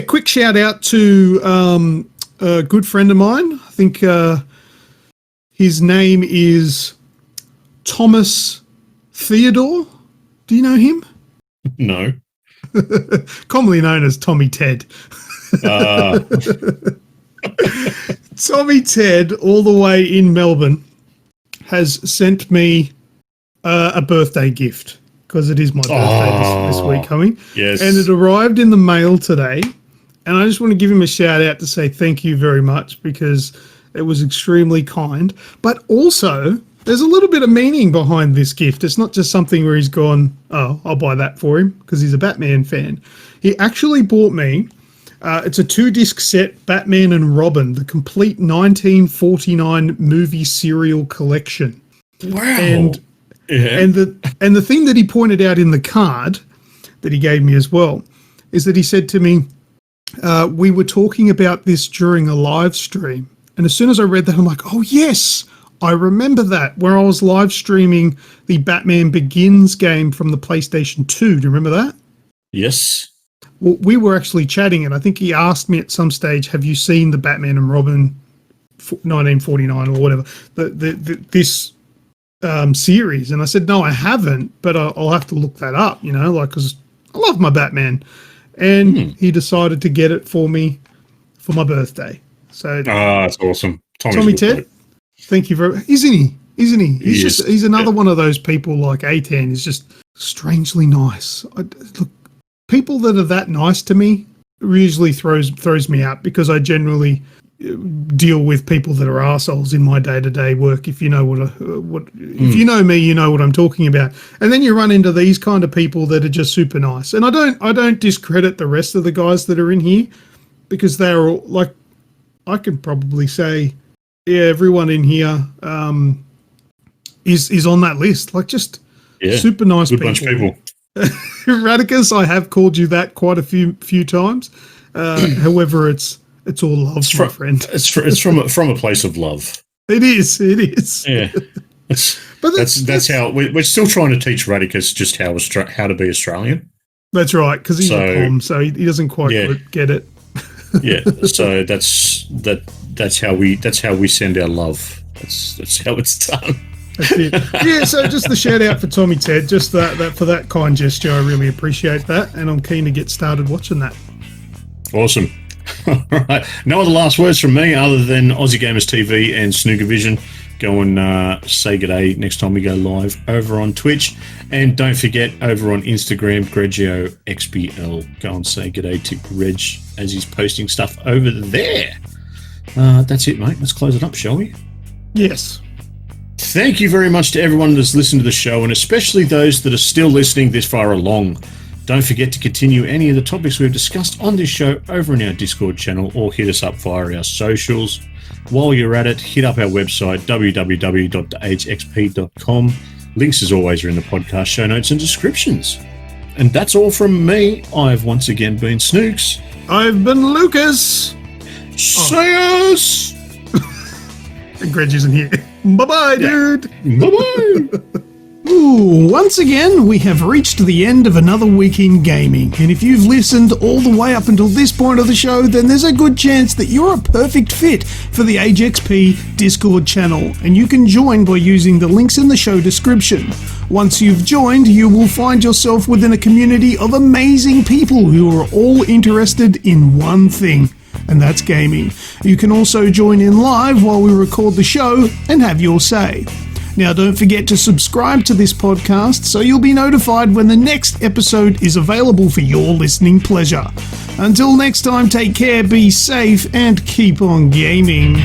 Speaker 2: Quick shout out to a good friend of mine. I think his name is Thomas Theodore. Do you know him?
Speaker 1: No.
Speaker 2: Commonly known as Tommy Ted. Tommy Ted, all the way in Melbourne, has sent me a birthday gift because it is my birthday this week coming.
Speaker 1: Yes.
Speaker 2: And it arrived in the mail today. And I just want to give him a shout out to say thank you very much because it was extremely kind. But also, there's a little bit of meaning behind this gift. It's not just something where he's gone, oh, I'll buy that for him because he's a Batman fan. He actually bought me, it's a 2-disc set, Batman and Robin, the complete 1949 movie serial collection.
Speaker 1: Wow.
Speaker 2: And the thing that he pointed out in the card that he gave me as well is that he said to me, we were talking about this during a live stream. And as soon as I read that, I'm like, oh, yes, I remember that, where I was live streaming the Batman Begins game from the PlayStation 2. Do you remember that?
Speaker 1: Yes.
Speaker 2: Well, we were actually chatting, and I think he asked me at some stage, have you seen the Batman and Robin 1949 or whatever, this series? And I said, no, I haven't, but I'll have to look that up, because I love my Batman. And he decided to get it for me for my birthday. So
Speaker 1: that's awesome.
Speaker 2: Tommy Ted, thank you very much. Isn't he? He's another one of those people like A10 is just strangely nice. Look, people that are that nice to me usually throws me out because I generally deal with people that are arseholes in my day-to-day work. If you know if you know me, you know what I'm talking about. And then you run into these kind of people that are just super nice. And I don't discredit the rest of the guys that are in here because they're all like, I can probably say, yeah, everyone in here is on that list. Like just super nice
Speaker 1: good
Speaker 2: people.
Speaker 1: Bunch of people.
Speaker 2: Radicus, I have called you that quite a few times. However, it's all love, my friend.
Speaker 1: It's from a place of love.
Speaker 2: It is.
Speaker 1: Yeah. That's how we're still trying to teach Radicus just how to be Australian.
Speaker 2: That's right, because he's a Tom, so he doesn't quite get it.
Speaker 1: Yeah. So that's how we send our love. That's how it's done.
Speaker 2: That's it. Yeah, so just the shout out for Tommy Ted, just that for that kind gesture. I really appreciate that, and I'm keen to get started watching that.
Speaker 1: Awesome. All right. No other last words from me other than Aussie Gamers TV and Snooker Vision. Go and say g'day next time we go live over on Twitch. And don't forget, over on Instagram, Grejio XBL. Go and say g'day to Reg as he's posting stuff over there. That's it, mate. Let's close it up, shall we?
Speaker 2: Yes.
Speaker 1: Thank you very much to everyone that's listened to the show, and especially those that are still listening this far along. Don't forget to continue any of the topics we've discussed on this show over in our Discord channel or hit us up via our socials. While you're at it, hit up our website, www.thehxp.com. Links, as always, are in the podcast show notes and descriptions. And that's all from me. I've once again been Snoogs.
Speaker 2: I've been Lucas.
Speaker 1: Say us!
Speaker 2: And Greg isn't here. Bye-bye, dude.
Speaker 1: Bye-bye.
Speaker 2: Ooh, once again, we have reached the end of another week in gaming, and if you've listened all the way up until this point of the show, then there's a good chance that you're a perfect fit for the HXP Discord channel, and you can join by using the links in the show description. Once you've joined, you will find yourself within a community of amazing people who are all interested in one thing, and that's gaming. You can also join in live while we record the show and have your say. Now, don't forget to subscribe to this podcast so you'll be notified when the next episode is available for your listening pleasure. Until next time, take care, be safe, and keep on gaming.